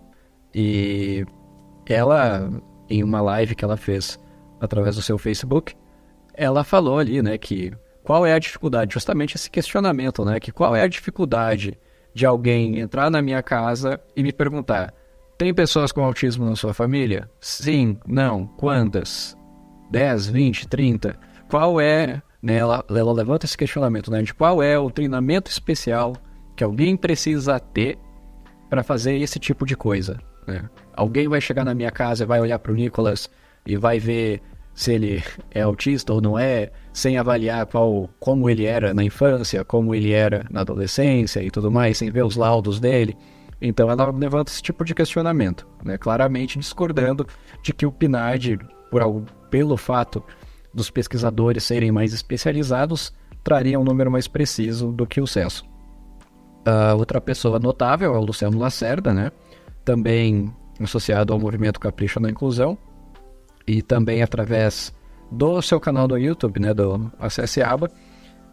E ela, em uma live que ela fez através do seu Facebook, ela falou ali, né, que qual é a dificuldade, justamente esse questionamento, né, que qual é a dificuldade de alguém entrar na minha casa e me perguntar: tem pessoas com autismo na sua família? Sim, não, quantas? 10, 20, 30? Qual é, né, ela levanta esse questionamento, né, de qual é o treinamento especial que alguém precisa ter para fazer esse tipo de coisa, né? Alguém vai chegar na minha casa e vai olhar para o Nicolas e vai ver se ele é autista ou não é, sem avaliar como ele era na infância, como ele era na adolescência e tudo mais, sem ver os laudos dele. Então ela levanta esse tipo de questionamento, né, claramente discordando de que o PNAD, pelo fato dos pesquisadores serem mais especializados, traria um número mais preciso do que o censo. Outra pessoa notável é o Luciano Lacerda, né, também associado ao movimento Capricho na Inclusão, e também através do seu canal do YouTube, né, do Acesse Aba,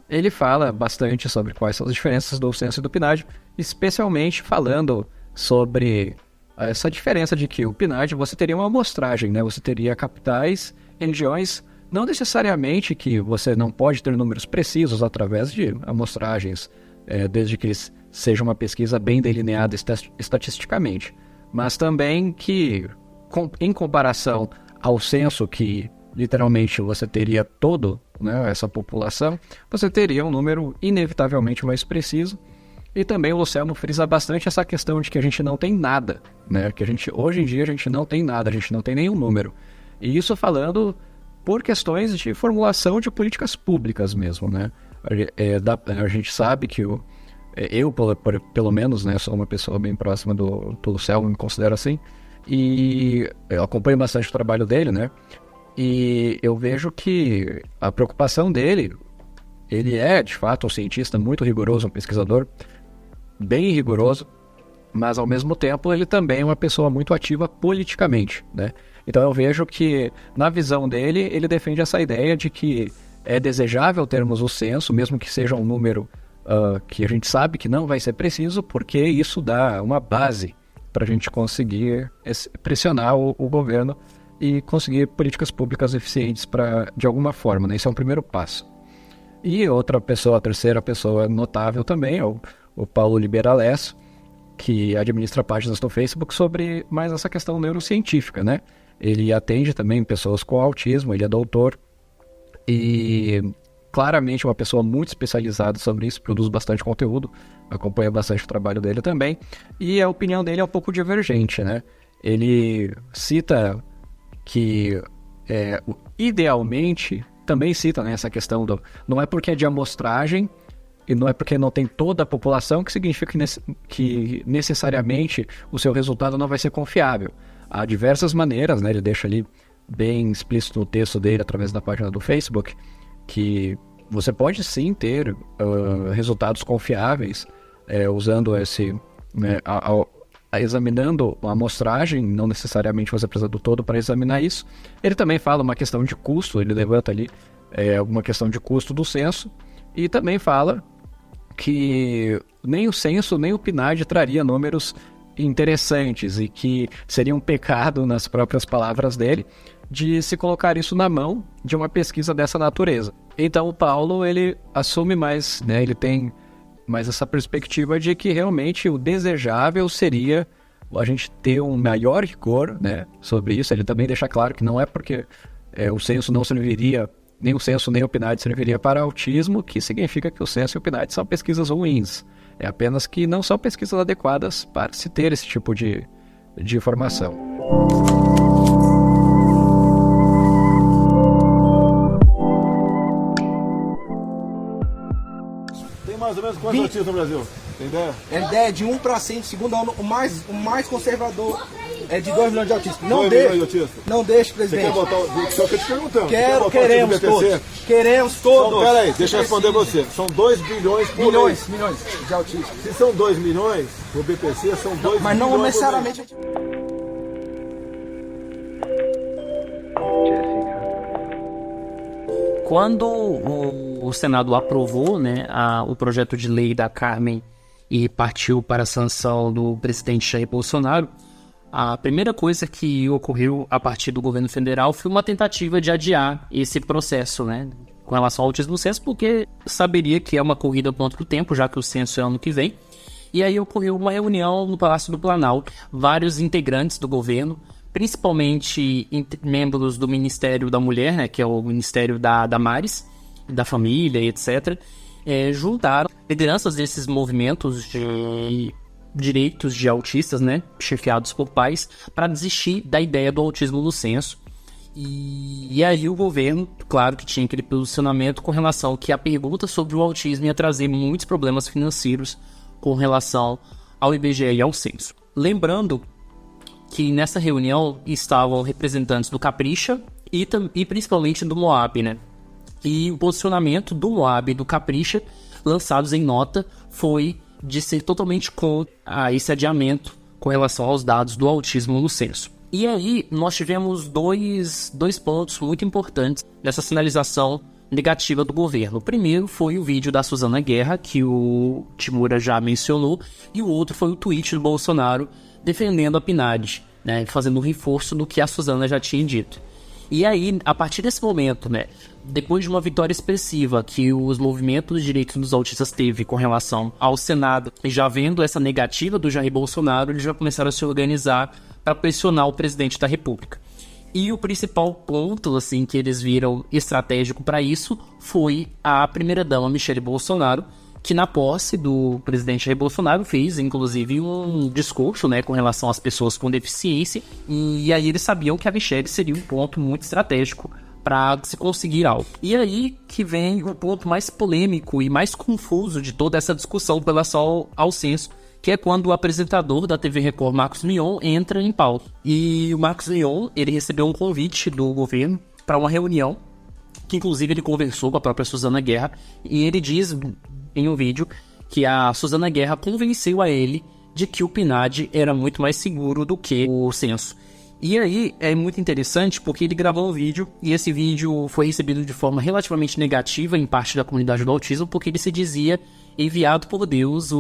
ele fala bastante sobre quais são as diferenças do censo e do PNAD, especialmente falando sobre essa diferença de que o PNAD você teria uma amostragem, né, você teria capitais, regiões, não necessariamente que você não pode ter números precisos através de amostragens, desde que seja uma pesquisa bem delineada estatisticamente, mas também que, em comparação ao censo, que literalmente você teria né, essa população, você teria um número inevitavelmente mais preciso. E também o Luciano frisa bastante essa questão de que a gente não tem nada, né, que hoje em dia a gente não tem nada, a gente não tem nenhum número. E isso falando por questões de formulação de políticas públicas mesmo, né? A gente sabe que eu, pelo menos, né, sou uma pessoa bem próxima do Luciano, me considero assim, e eu acompanho bastante o trabalho dele, né? E eu vejo que a preocupação dele Ele é, de fato, um cientista muito rigoroso, um pesquisador bem rigoroso, mas ao mesmo tempo ele também é uma pessoa muito ativa politicamente, né? Então eu vejo que, na visão dele, ele defende essa ideia de que é desejável termos o censo, mesmo que seja um número que a gente sabe que não vai ser preciso, porque isso dá uma base para a gente conseguir pressionar o governo e conseguir políticas públicas eficientes de alguma forma, né? Isso é um primeiro passo. E outra pessoa, a terceira pessoa notável também é o Paulo Liberalesso, que administra páginas no Facebook sobre mais essa questão neurocientífica, né? Ele atende também pessoas com autismo, ele é doutor e claramente uma pessoa muito especializada sobre isso, produz bastante conteúdo, acompanha bastante o trabalho dele também, e a opinião dele é um pouco divergente, né? Ele cita que idealmente, também cita, né, essa questão não é porque é de amostragem e não é porque não tem toda a população que significa que necessariamente o seu resultado não vai ser confiável. Há diversas maneiras, né? Ele deixa ali bem explícito no texto dele, através da página do Facebook, que você pode sim ter resultados confiáveis usando esse... Né, examinando a amostragem, não necessariamente você precisa do todo para examinar isso. Ele também fala uma questão de custo, ele levanta ali alguma questão de custo do censo, e também fala que nem o censo nem o PNAD traria números interessantes e que seria um pecado, nas próprias palavras dele, de se colocar isso na mão de uma pesquisa dessa natureza. Então o Paulo, ele assume mais, né, ele tem mais essa perspectiva de que realmente o desejável seria a gente ter um maior rigor, né, sobre isso. Ele também deixa claro que não é porque o censo não serviria, nem o censo nem o PNAD serviria para autismo, que significa que o censo e o PNAD são pesquisas ruins. É apenas que não são pesquisas adequadas para se ter esse tipo de informação. Tem mais ou menos quantos autistas no Brasil? Tem ideia? É ideia de 1 para 100, segundo ano, o mais conservador é de 2 milhões de autistas. Não deixe, presidente. Você quer botar só que eu te perguntando. Queremos todos. Queremos todos. Então, peraí, deixa eu responder você. São 2 bilhões por milhões de autistas. Se são 2 milhões, o BPC são 2 bilhões. Mas não necessariamente. Quando o Senado aprovou, né, o projeto de lei da Carmen e partiu para a sanção do presidente Jair Bolsonaro, a primeira coisa que ocorreu a partir do governo federal foi uma tentativa de adiar esse processo, né, com relação ao autismo no censo, porque saberia que é uma corrida contra o tempo, já que o censo é ano que vem. E aí ocorreu uma reunião no Palácio do Planalto, vários integrantes do governo, principalmente membros do Ministério da Mulher, né, que é o Ministério da Damares, da Família, etc., juntaram lideranças desses movimentos de direitos de autistas, né, chefiados por pais, para desistir da ideia do autismo no censo. E aí o governo, claro que tinha aquele posicionamento com relação que a pergunta sobre o autismo ia trazer muitos problemas financeiros com relação ao IBGE e ao censo. Lembrando que nessa reunião estavam representantes do Capricha e principalmente do Moab, né? E o posicionamento do Moab e do Capricha, lançados em nota, foi de ser totalmente contra esse adiamento com relação aos dados do autismo no censo. E aí nós tivemos dois pontos muito importantes dessa sinalização negativa do governo. O primeiro foi o vídeo da Suzana Guerra, que o Timura já mencionou, e o outro foi o tweet do Bolsonaro defendendo a PNAD, né, fazendo um reforço do que a Suzana já tinha dito. E aí, a partir desse momento, né, depois de uma vitória expressiva que os movimentos de direitos dos autistas teve com relação ao Senado, e já vendo essa negativa do Jair Bolsonaro, eles já começaram a se organizar para pressionar o presidente da República. E o principal ponto, assim, que eles viram estratégico para isso foi a primeira-dama Michele Bolsonaro, que na posse do presidente Jair Bolsonaro fez, inclusive, um discurso, né, com relação às pessoas com deficiência, e aí eles sabiam que a Michele seria um ponto muito estratégico para se conseguir algo. E aí que vem o ponto mais polêmico e mais confuso de toda essa discussão com relação ao censo, que é quando o apresentador da TV Record, Marcos Mion, entra em pauta. E o Marcos Mion, ele recebeu um convite do governo para uma reunião que inclusive ele conversou com a própria Susana Guerra, e ele diz em um vídeo que a Susana Guerra convenceu a ele de que o PNAD era muito mais seguro do que o censo. E aí é muito interessante porque ele gravou um vídeo, e esse vídeo foi recebido de forma relativamente negativa em parte da comunidade do autismo, porque ele se dizia enviado por Deus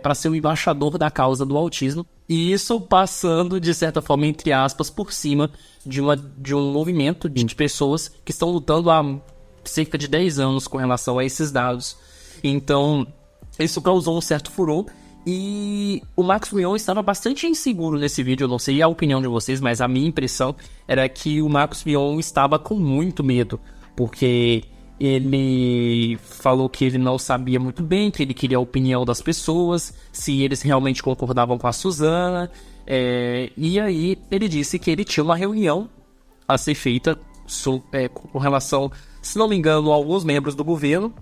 para ser o embaixador da causa do autismo, e isso passando, de certa forma, entre aspas, por cima de um movimento de pessoas que estão lutando há cerca de 10 anos com relação a esses dados. Então, isso causou um certo furor, e o Marcos Mion estava bastante inseguro nesse vídeo. Eu não sei a opinião de vocês, mas a minha impressão era que o Marcos Mion estava com muito medo, porque ele falou que ele não sabia muito bem, que ele queria a opinião das pessoas, se eles realmente concordavam com a Susana, e aí ele disse que ele tinha uma reunião a ser feita com relação, se não me engano, a alguns membros do governo,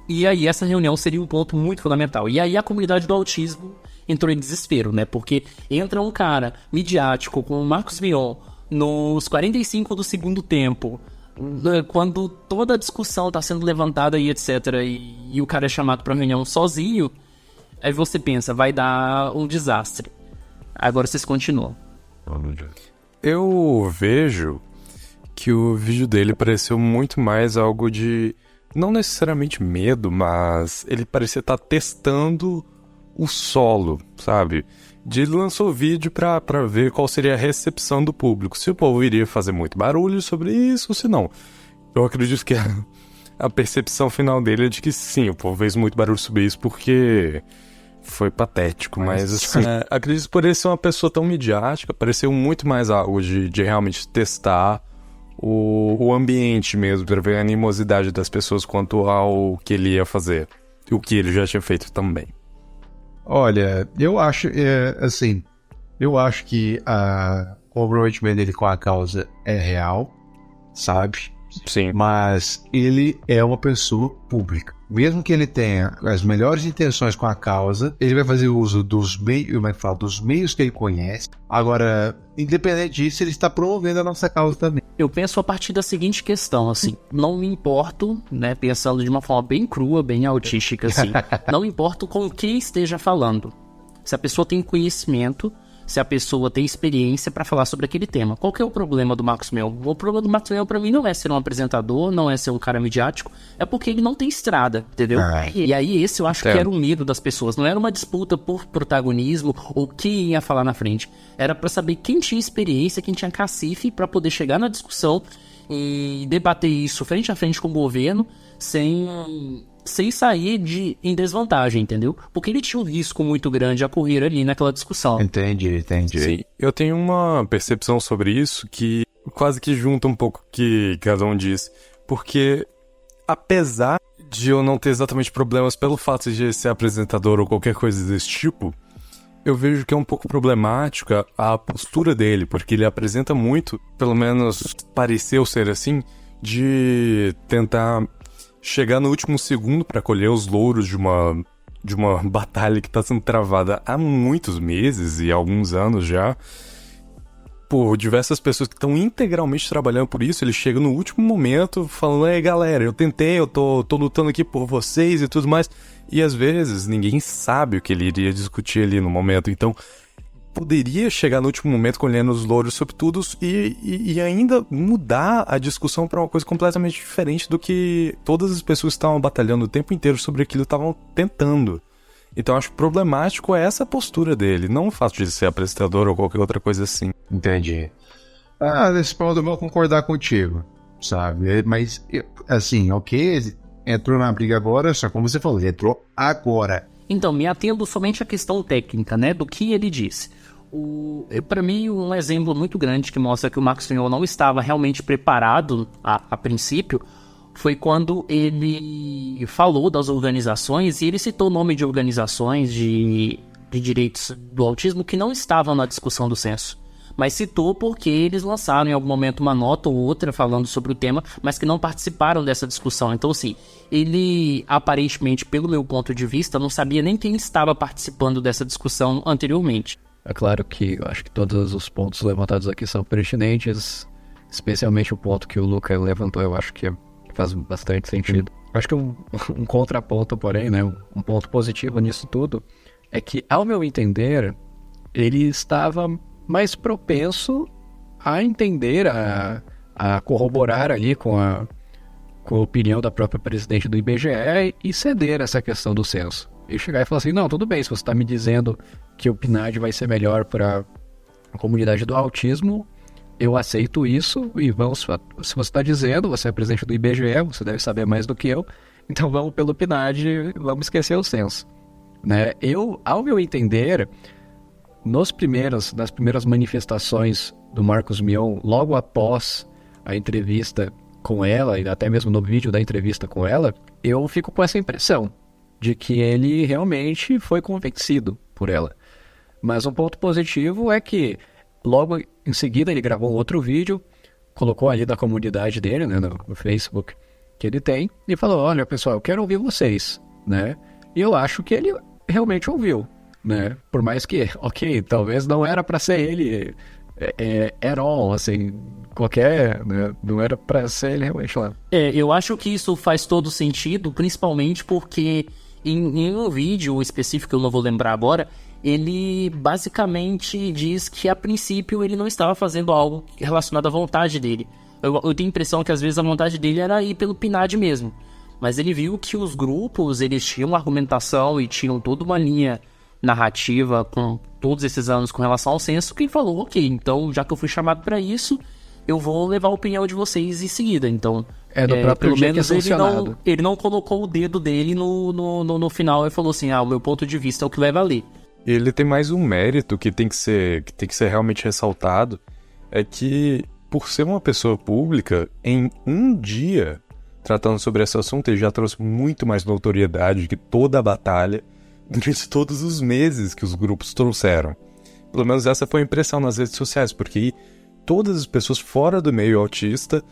e aí essa reunião seria um ponto muito fundamental. E aí a comunidade do autismo entrou em desespero, né? Porque entra um cara midiático como o Marcos Mion nos 45 do segundo tempo, quando toda a discussão está sendo levantada e etc, e o cara é chamado para reunião sozinho, aí você pensa, vai dar um desastre. Agora vocês continuam. Eu vejo que o vídeo dele pareceu muito mais algo de, não necessariamente medo, mas ele parecia estar testando o solo, sabe? Ele lançou o vídeo pra ver qual seria a recepção do público. Se o povo iria fazer muito barulho sobre isso ou se não. Eu acredito que a percepção final dele é de que sim, o povo fez muito barulho sobre isso porque foi patético. Mas assim, acredito que por ele ser uma pessoa tão midiática, pareceu muito mais algo de realmente testar o ambiente mesmo, pra ver a animosidade das pessoas quanto ao que ele ia fazer. E o que ele já tinha feito também. Olha, eu acho, eu acho que o comprometimento dele com a causa é real, sabe? Sim. Mas ele é uma pessoa pública. Mesmo que ele tenha as melhores intenções com a causa, ele vai fazer uso dos meios que ele conhece. Agora, independente disso, ele está promovendo a nossa causa também. Eu penso a partir da seguinte questão, assim, não me importo, né, pensando de uma forma bem crua, bem autística, assim, não me importo com quem esteja falando. Se a pessoa tem conhecimento, se a pessoa tem experiência para falar sobre aquele tema. Qual que é o problema do Marcos Mion? O problema do Marcos Mion para mim não é ser um apresentador, não é ser um cara midiático, é porque ele não tem estrada, entendeu? E aí esse eu acho que era o medo das pessoas, não era uma disputa por protagonismo ou quem ia falar na frente, era para saber quem tinha experiência, quem tinha cacife para poder chegar na discussão e debater isso frente a frente com o governo sem sair em desvantagem, entendeu? Porque ele tinha um risco muito grande a correr ali naquela discussão. Entendi. Sim, eu tenho uma percepção sobre isso que quase que junta um pouco o que cada um diz. Porque, apesar de eu não ter exatamente problemas pelo fato de ser apresentador ou qualquer coisa desse tipo, eu vejo que é um pouco problemática a postura dele, porque ele apresenta muito, pelo menos pareceu ser assim, de tentar chegar no último segundo para colher os louros de uma batalha que está sendo travada há muitos meses e alguns anos já, por diversas pessoas que estão integralmente trabalhando por isso. Ele chega no último momento falando, ei galera, eu tentei, eu tô lutando aqui por vocês e tudo mais, e às vezes ninguém sabe o que ele iria discutir ali no momento, então poderia chegar no último momento colhendo os louros sobre tudo e ainda mudar a discussão para uma coisa completamente diferente do que todas as pessoas que estavam batalhando o tempo inteiro sobre aquilo estavam tentando. Então acho problemático essa postura dele, não o fato de ser apresentador ou qualquer outra coisa assim. Entendi. Nesse ponto eu vou concordar contigo, sabe? Mas, assim, ok, entrou na briga agora, só como você falou, ele entrou agora. Então, me atendo somente à questão técnica, né, do que ele disse. Para mim, um exemplo muito grande que mostra que o Marcos Mion não estava realmente preparado a princípio foi quando ele falou das organizações, e ele citou o nome de organizações de direitos do autismo que não estavam na discussão do censo. Mas citou porque eles lançaram em algum momento uma nota ou outra falando sobre o tema, mas que não participaram dessa discussão. Então, assim, ele aparentemente, pelo meu ponto de vista, não sabia nem quem estava participando dessa discussão anteriormente. É claro que eu acho que todos os pontos levantados aqui são pertinentes, especialmente o ponto que o Luca levantou, eu acho que Faz bastante sentido. Acho que um contraponto, porém, né, um ponto positivo nisso tudo, é que, ao meu entender, ele estava mais propenso a entender, a corroborar ali com a opinião da própria presidente do IBGE e ceder essa questão do censo. E chegar e falar assim, não, tudo bem, se você está me dizendo que o PNAD vai ser melhor para a comunidade do autismo, eu aceito isso e vamos, se você está dizendo, você é presidente do IBGE, você deve saber mais do que eu, então vamos pelo PNAD, vamos esquecer o censo. Né? Ao meu entender, nas primeiras manifestações do Marcos Mion, logo após a entrevista com ela, e até mesmo no vídeo da entrevista com ela, eu fico com essa impressão de que ele realmente foi convencido por ela. Mas um ponto positivo é que logo em seguida ele gravou um outro vídeo, colocou ali da comunidade dele, né, no Facebook que ele tem, e falou, olha pessoal, eu quero ouvir vocês, né? E eu acho que ele realmente ouviu, né? Por mais que, ok, talvez não era para ser ele all, assim, qualquer, né? Não era para ser ele realmente lá. Eu acho que isso faz todo sentido, principalmente porque em um vídeo específico, que eu não vou lembrar agora, ele basicamente diz que a princípio ele não estava fazendo algo relacionado à vontade dele. Eu tenho a impressão que às vezes a vontade dele era ir pelo PNAD mesmo. Mas ele viu que os grupos, eles tinham argumentação e tinham toda uma linha narrativa com todos esses anos com relação ao censo, que ele falou, ok, então já que eu fui chamado para isso, eu vou levar a opinião de vocês em seguida. Então, do próprio pelo menos ele não colocou o dedo dele no final e falou assim, o meu ponto de vista é o que leva a ler. Ele tem mais um mérito que tem que ser realmente ressaltado, é que, por ser uma pessoa pública, em um dia tratando sobre esse assunto, ele já trouxe muito mais notoriedade que toda a batalha durante todos os meses que os grupos trouxeram. Pelo menos essa foi a impressão nas redes sociais, porque todas as pessoas fora do meio autista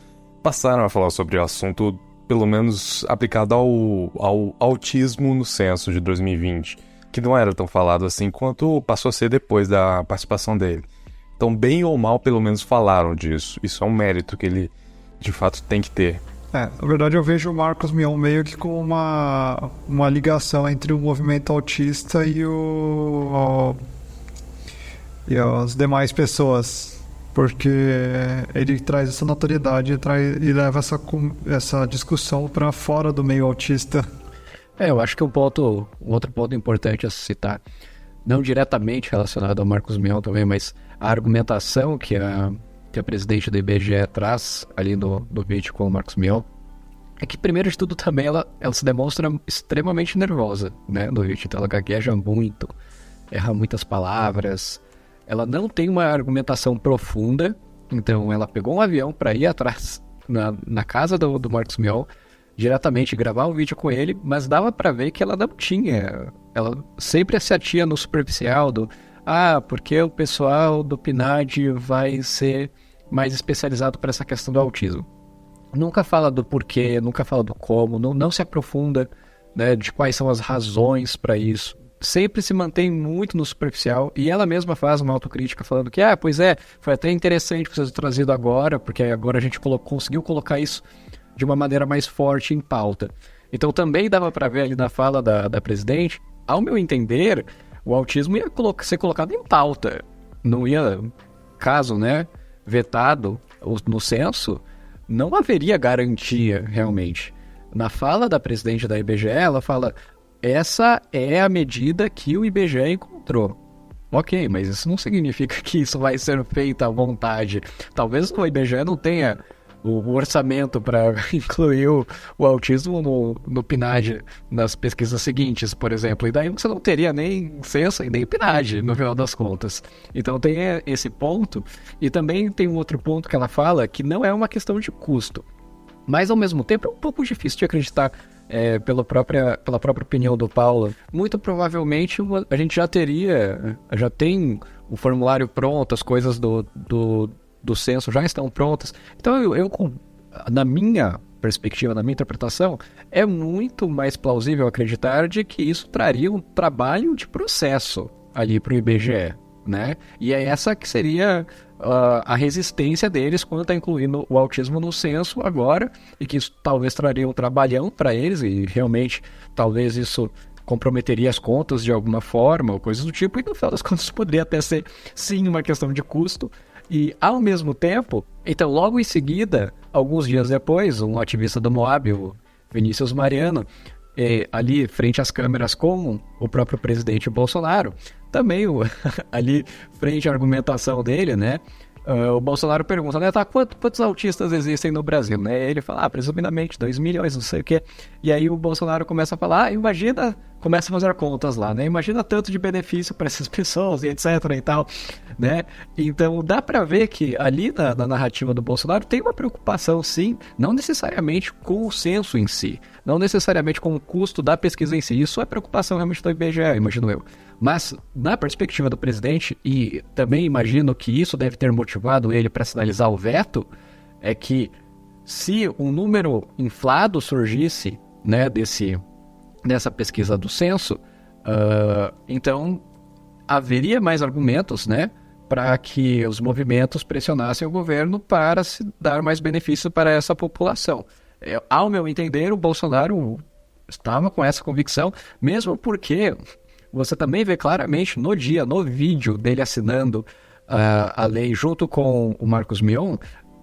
passaram a falar sobre o assunto, pelo menos aplicado ao autismo no censo de 2020, que não era tão falado assim quanto passou a ser depois da participação dele. Então, bem ou mal, pelo menos falaram disso. Isso é um mérito que ele, de fato, tem que ter. Na verdade eu vejo o Marcos Mion meio que com uma ligação entre o movimento autista e as demais pessoas, porque ele traz essa notoriedade e leva essa discussão para fora do meio autista. Eu acho que um outro ponto importante a citar, não diretamente relacionado ao Marcos Mion também, mas a argumentação que a presidente do IBGE traz ali no vídeo com o Marcos Mion, é que, primeiro de tudo, também ela se demonstra extremamente nervosa, né, no vídeo. Então ela gagueja muito, erra muitas palavras, ela não tem uma argumentação profunda, então ela pegou um avião para ir atrás na casa do Marcos Mion, diretamente gravar um vídeo com ele, mas dava para ver que ela não tinha, ela sempre se atia no superficial porque o pessoal do PNAD vai ser mais especializado para essa questão do autismo. Nunca fala do porquê, nunca fala do como, não se aprofunda, né, de quais são as razões para isso. Sempre se mantém muito no superficial, e ela mesma faz uma autocrítica falando que, foi até interessante vocês terem trazido agora, porque agora a gente conseguiu colocar isso de uma maneira mais forte em pauta. Então também dava para ver ali na fala da presidente, ao meu entender, o autismo ia ser colocado em pauta. Não ia, caso, né, vetado no censo, não haveria garantia realmente. Na fala da presidente da IBGE, ela fala, essa é a medida que o IBGE encontrou. Ok, mas isso não significa que isso vai ser feito à vontade. Talvez o IBGE não tenha o orçamento para incluir o autismo no PNAD nas pesquisas seguintes, por exemplo. E daí você não teria nem censo e nem PNAD, no final das contas. Então tem esse ponto. E também tem um outro ponto que ela fala, que não é uma questão de custo. Mas, ao mesmo tempo, é um pouco difícil de acreditar pela própria opinião do Paulo. Muito provavelmente a gente já tem o formulário pronto, as coisas do censo já estão prontas. Então, eu na minha perspectiva, na minha interpretação, é muito mais plausível acreditar de que isso traria um trabalho de processo ali para o IBGE, né? E é essa que seria a resistência deles quando está incluindo o autismo no censo agora, e que isso talvez traria um trabalhão para eles, e realmente talvez isso comprometeria as contas de alguma forma, ou coisas do tipo, e no final das contas poderia até ser, sim, uma questão de custo. E, ao mesmo tempo, então, logo em seguida, alguns dias depois, um ativista do Moab, o Vinícius Mariano, ali frente às câmeras com o próprio presidente Bolsonaro, também ali frente à argumentação dele, né? O Bolsonaro pergunta, né, tá, quantos autistas existem no Brasil, né? Ele fala, presumidamente 2 milhões, não sei o quê. E aí o Bolsonaro começa a falar, imagina, começa a fazer contas lá, né? Imagina tanto de benefício para essas pessoas e etc e tal, né? Então dá para ver que ali na narrativa do Bolsonaro tem uma preocupação, sim, não necessariamente com o censo em si, não necessariamente com o custo da pesquisa em si. Isso é preocupação realmente do IBGE, imagino eu. Mas, na perspectiva do presidente, e também imagino que isso deve ter motivado ele para sinalizar o veto, é que se um número inflado surgisse, né, dessa pesquisa do censo, então haveria mais argumentos, né, para que os movimentos pressionassem o governo para se dar mais benefício para essa população. Ao meu entender, o Bolsonaro estava com essa convicção, mesmo porque você também vê claramente no vídeo dele assinando a lei junto com o Marcos Mion,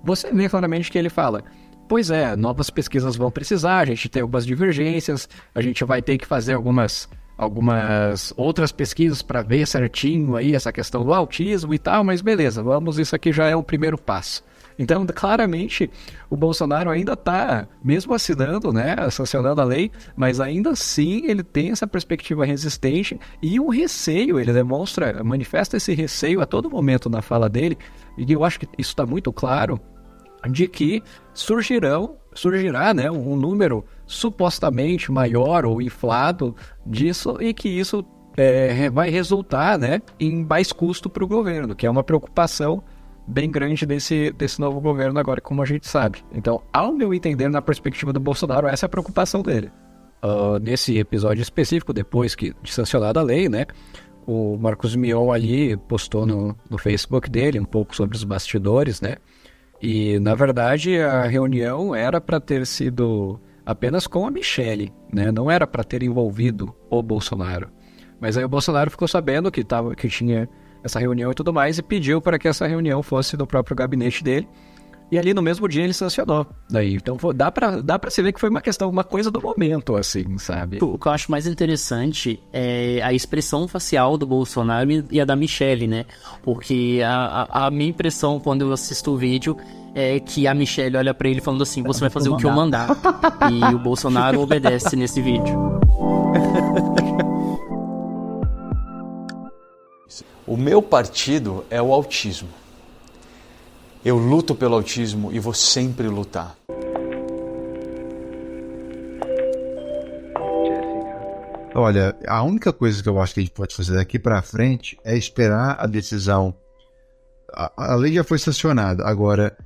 você vê claramente que ele fala, pois é, novas pesquisas vão precisar, a gente tem algumas divergências, a gente vai ter que fazer algumas outras pesquisas para ver certinho aí essa questão do autismo e tal, mas beleza, isso aqui já é o primeiro passo. Então, claramente, o Bolsonaro ainda está, mesmo assinando, né, sancionando a lei, mas ainda assim ele tem essa perspectiva resistente e um receio, ele manifesta esse receio a todo momento na fala dele, e eu acho que isso está muito claro, de que surgirá, né, um número supostamente maior ou inflado disso, e que isso vai resultar, né, em mais custo para o governo, que é uma preocupação bem grande desse novo governo agora, como a gente sabe. Então, ao meu entender, na perspectiva do Bolsonaro, essa é a preocupação dele. Nesse episódio específico, depois de sancionada a lei, né, o Marcos Mion ali postou no Facebook dele um pouco sobre os bastidores, né, e, na verdade, a reunião era para ter sido apenas com a Michelle, né, não era para ter envolvido o Bolsonaro. Mas aí o Bolsonaro ficou sabendo que tinha essa reunião e tudo mais, e pediu para que essa reunião fosse do próprio gabinete dele, e ali no mesmo dia ele sancionou. Então dá pra se ver que foi uma coisa do momento, assim, sabe? O que eu acho mais interessante é a expressão facial do Bolsonaro e a da Michelle, né? Porque a minha impressão quando eu assisto o vídeo é que a Michelle olha pra ele falando assim, você vai fazer o que eu mandar. E o Bolsonaro obedece nesse vídeo. O meu partido é o autismo. Eu luto pelo autismo e vou sempre lutar. Olha, a única coisa que eu acho que a gente pode fazer daqui para frente é esperar a decisão. A lei já foi sancionada, agora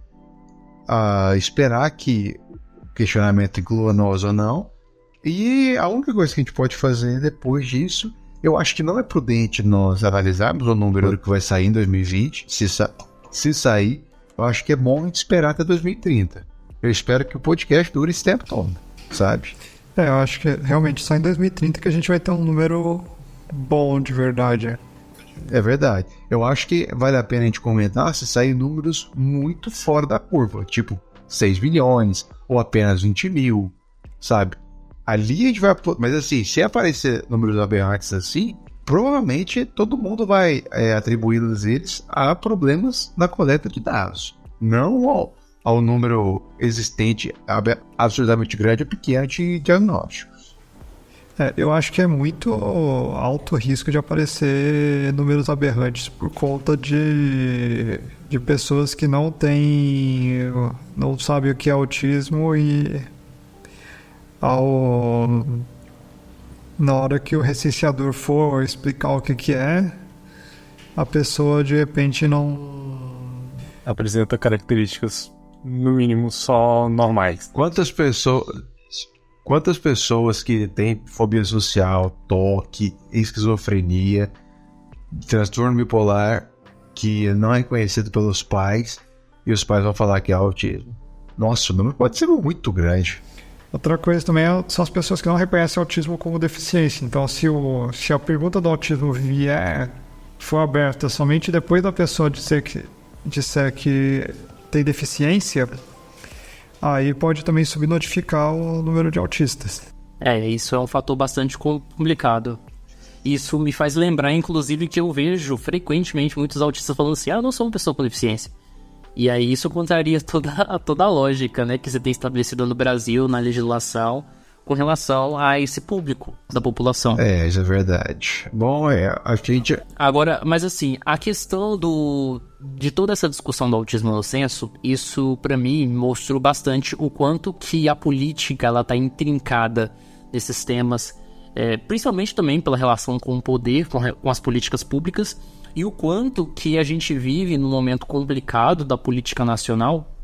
esperar que o questionamento inclua nós ou não. E a única coisa que a gente pode fazer depois disso, eu acho que não é prudente nós analisarmos o número que vai sair em 2020. Se sair, eu acho que é bom a gente esperar até 2030. Eu espero que o podcast dure esse tempo todo, sabe? Eu acho que realmente só em 2030 que a gente vai ter um número bom de verdade. É verdade. Eu acho que vale a pena a gente comentar se sair números muito fora da curva, tipo 6 milhões ou apenas 20 mil, sabe? Ali a gente vai... Mas assim, se aparecer números aberrantes assim, provavelmente todo mundo vai atribuí-los eles a problemas na coleta de dados. Não ao número existente absurdamente grande ou pequeno de diagnósticos. Eu acho que é muito alto risco de aparecer números aberrantes por conta de pessoas que não sabem o que é autismo e na hora que o recenseador for explicar o que é, a pessoa de repente não apresenta características, no mínimo, só normais. Quantas pessoas que têm fobia social, toque, esquizofrenia, transtorno bipolar, que não é conhecido pelos pais e os pais vão falar que é autismo. Nossa, o número pode ser muito grande. Outra coisa também são as pessoas que não reconhecem o autismo como deficiência. Então, se a pergunta do autismo for aberta somente depois da pessoa disser que tem deficiência, aí pode também subnotificar o número de autistas. Isso é um fator bastante complicado. Isso me faz lembrar, inclusive, que eu vejo frequentemente muitos autistas falando assim, eu não sou uma pessoa com deficiência. E aí isso contraria toda a lógica, né, que você tem estabelecido no Brasil, na legislação, com relação a esse público da população. Isso é verdade. Bom, a gente... Agora, mas assim, a questão de toda essa discussão do autismo no censo, isso pra mim mostrou bastante o quanto que a política ela tá intrincada nesses temas, principalmente também pela relação com o poder, com as políticas públicas, e o quanto que a gente vive num momento complicado da política nacional,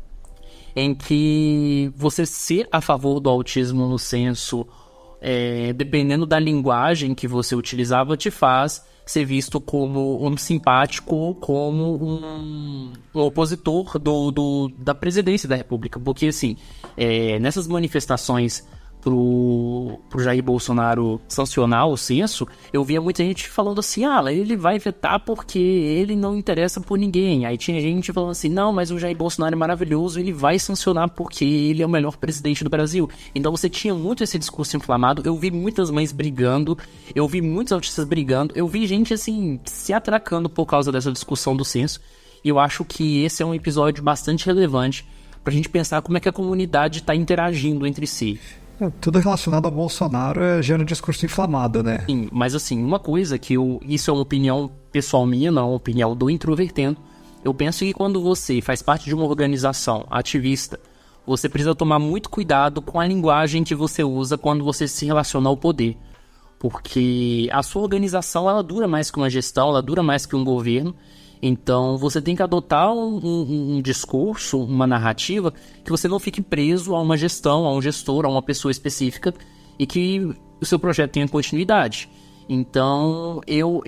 em que você ser a favor do autismo no censo, dependendo da linguagem que você utilizava, te faz ser visto como um simpático ou como um opositor da presidência da República. Porque, assim, nessas manifestações pro Jair Bolsonaro sancionar o censo, eu via muita gente falando assim, ele vai vetar porque ele não interessa por ninguém. Aí tinha gente falando assim, não, mas o Jair Bolsonaro é maravilhoso, ele vai sancionar porque ele é o melhor presidente do Brasil. Então você tinha muito esse discurso inflamado, eu vi muitas mães brigando, eu vi muitos autistas brigando, eu vi gente, assim, se atracando por causa dessa discussão do censo, e eu acho que esse é um episódio bastante relevante pra gente pensar como é que a comunidade tá interagindo entre si. Tudo relacionado ao Bolsonaro gera um discurso inflamado, né? Sim, mas assim, uma coisa que isso é uma opinião pessoal minha, não é uma opinião do Introvertendo. Eu penso que quando você faz parte de uma organização ativista, você precisa tomar muito cuidado com a linguagem que você usa quando você se relaciona ao poder. Porque a sua organização, ela dura mais que uma gestão, ela dura mais que um governo. Então, você tem que adotar um discurso, uma narrativa, que você não fique preso a uma gestão, a um gestor, a uma pessoa específica, e que o seu projeto tenha continuidade. Então, eu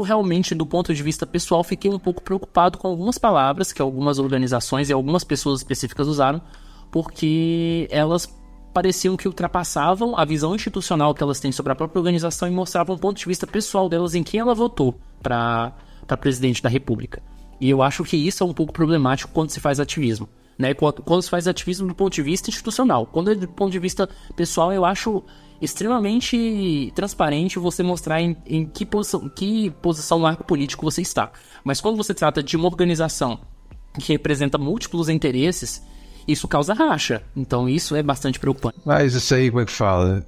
realmente, do ponto de vista pessoal, fiquei um pouco preocupado com algumas palavras que algumas organizações e algumas pessoas específicas usaram, porque elas pareciam que ultrapassavam a visão institucional que elas têm sobre a própria organização e mostravam o ponto de vista pessoal delas em quem ela votou para presidente da República. E eu acho que isso é um pouco problemático quando se faz ativismo, né? Quando se faz ativismo do ponto de vista institucional. Quando é do ponto de vista pessoal, eu acho extremamente transparente você mostrar em que posição no arco político você está. Mas quando você trata de uma organização que representa múltiplos interesses, isso causa racha. Então isso é bastante preocupante. Mas isso aí, como é que fala?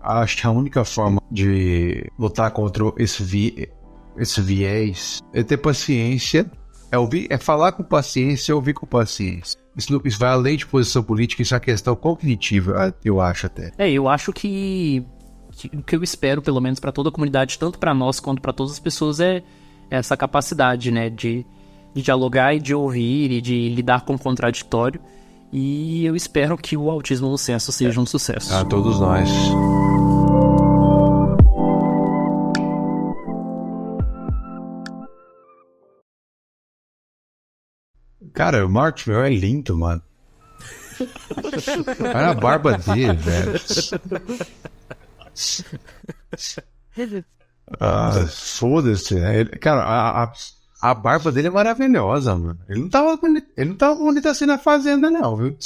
Acho que a única forma de lutar contra esse viés é ter paciência, é falar com paciência, ouvir com paciência. Isso vai além de posição política, isso é uma questão cognitiva, eu acho até. Eu acho que o que eu espero, pelo menos para toda a comunidade, tanto para nós quanto para todas as pessoas, é essa capacidade, né, de dialogar e de ouvir e de lidar com o contraditório. E eu espero que o autismo no censo seja um sucesso. A todos nós. Cara, o Martinville é lindo, mano. Olha a barba dele, velho. Foda-se. Cara, a barba dele é maravilhosa, mano. Ele não tava bonito assim na fazenda, não, viu?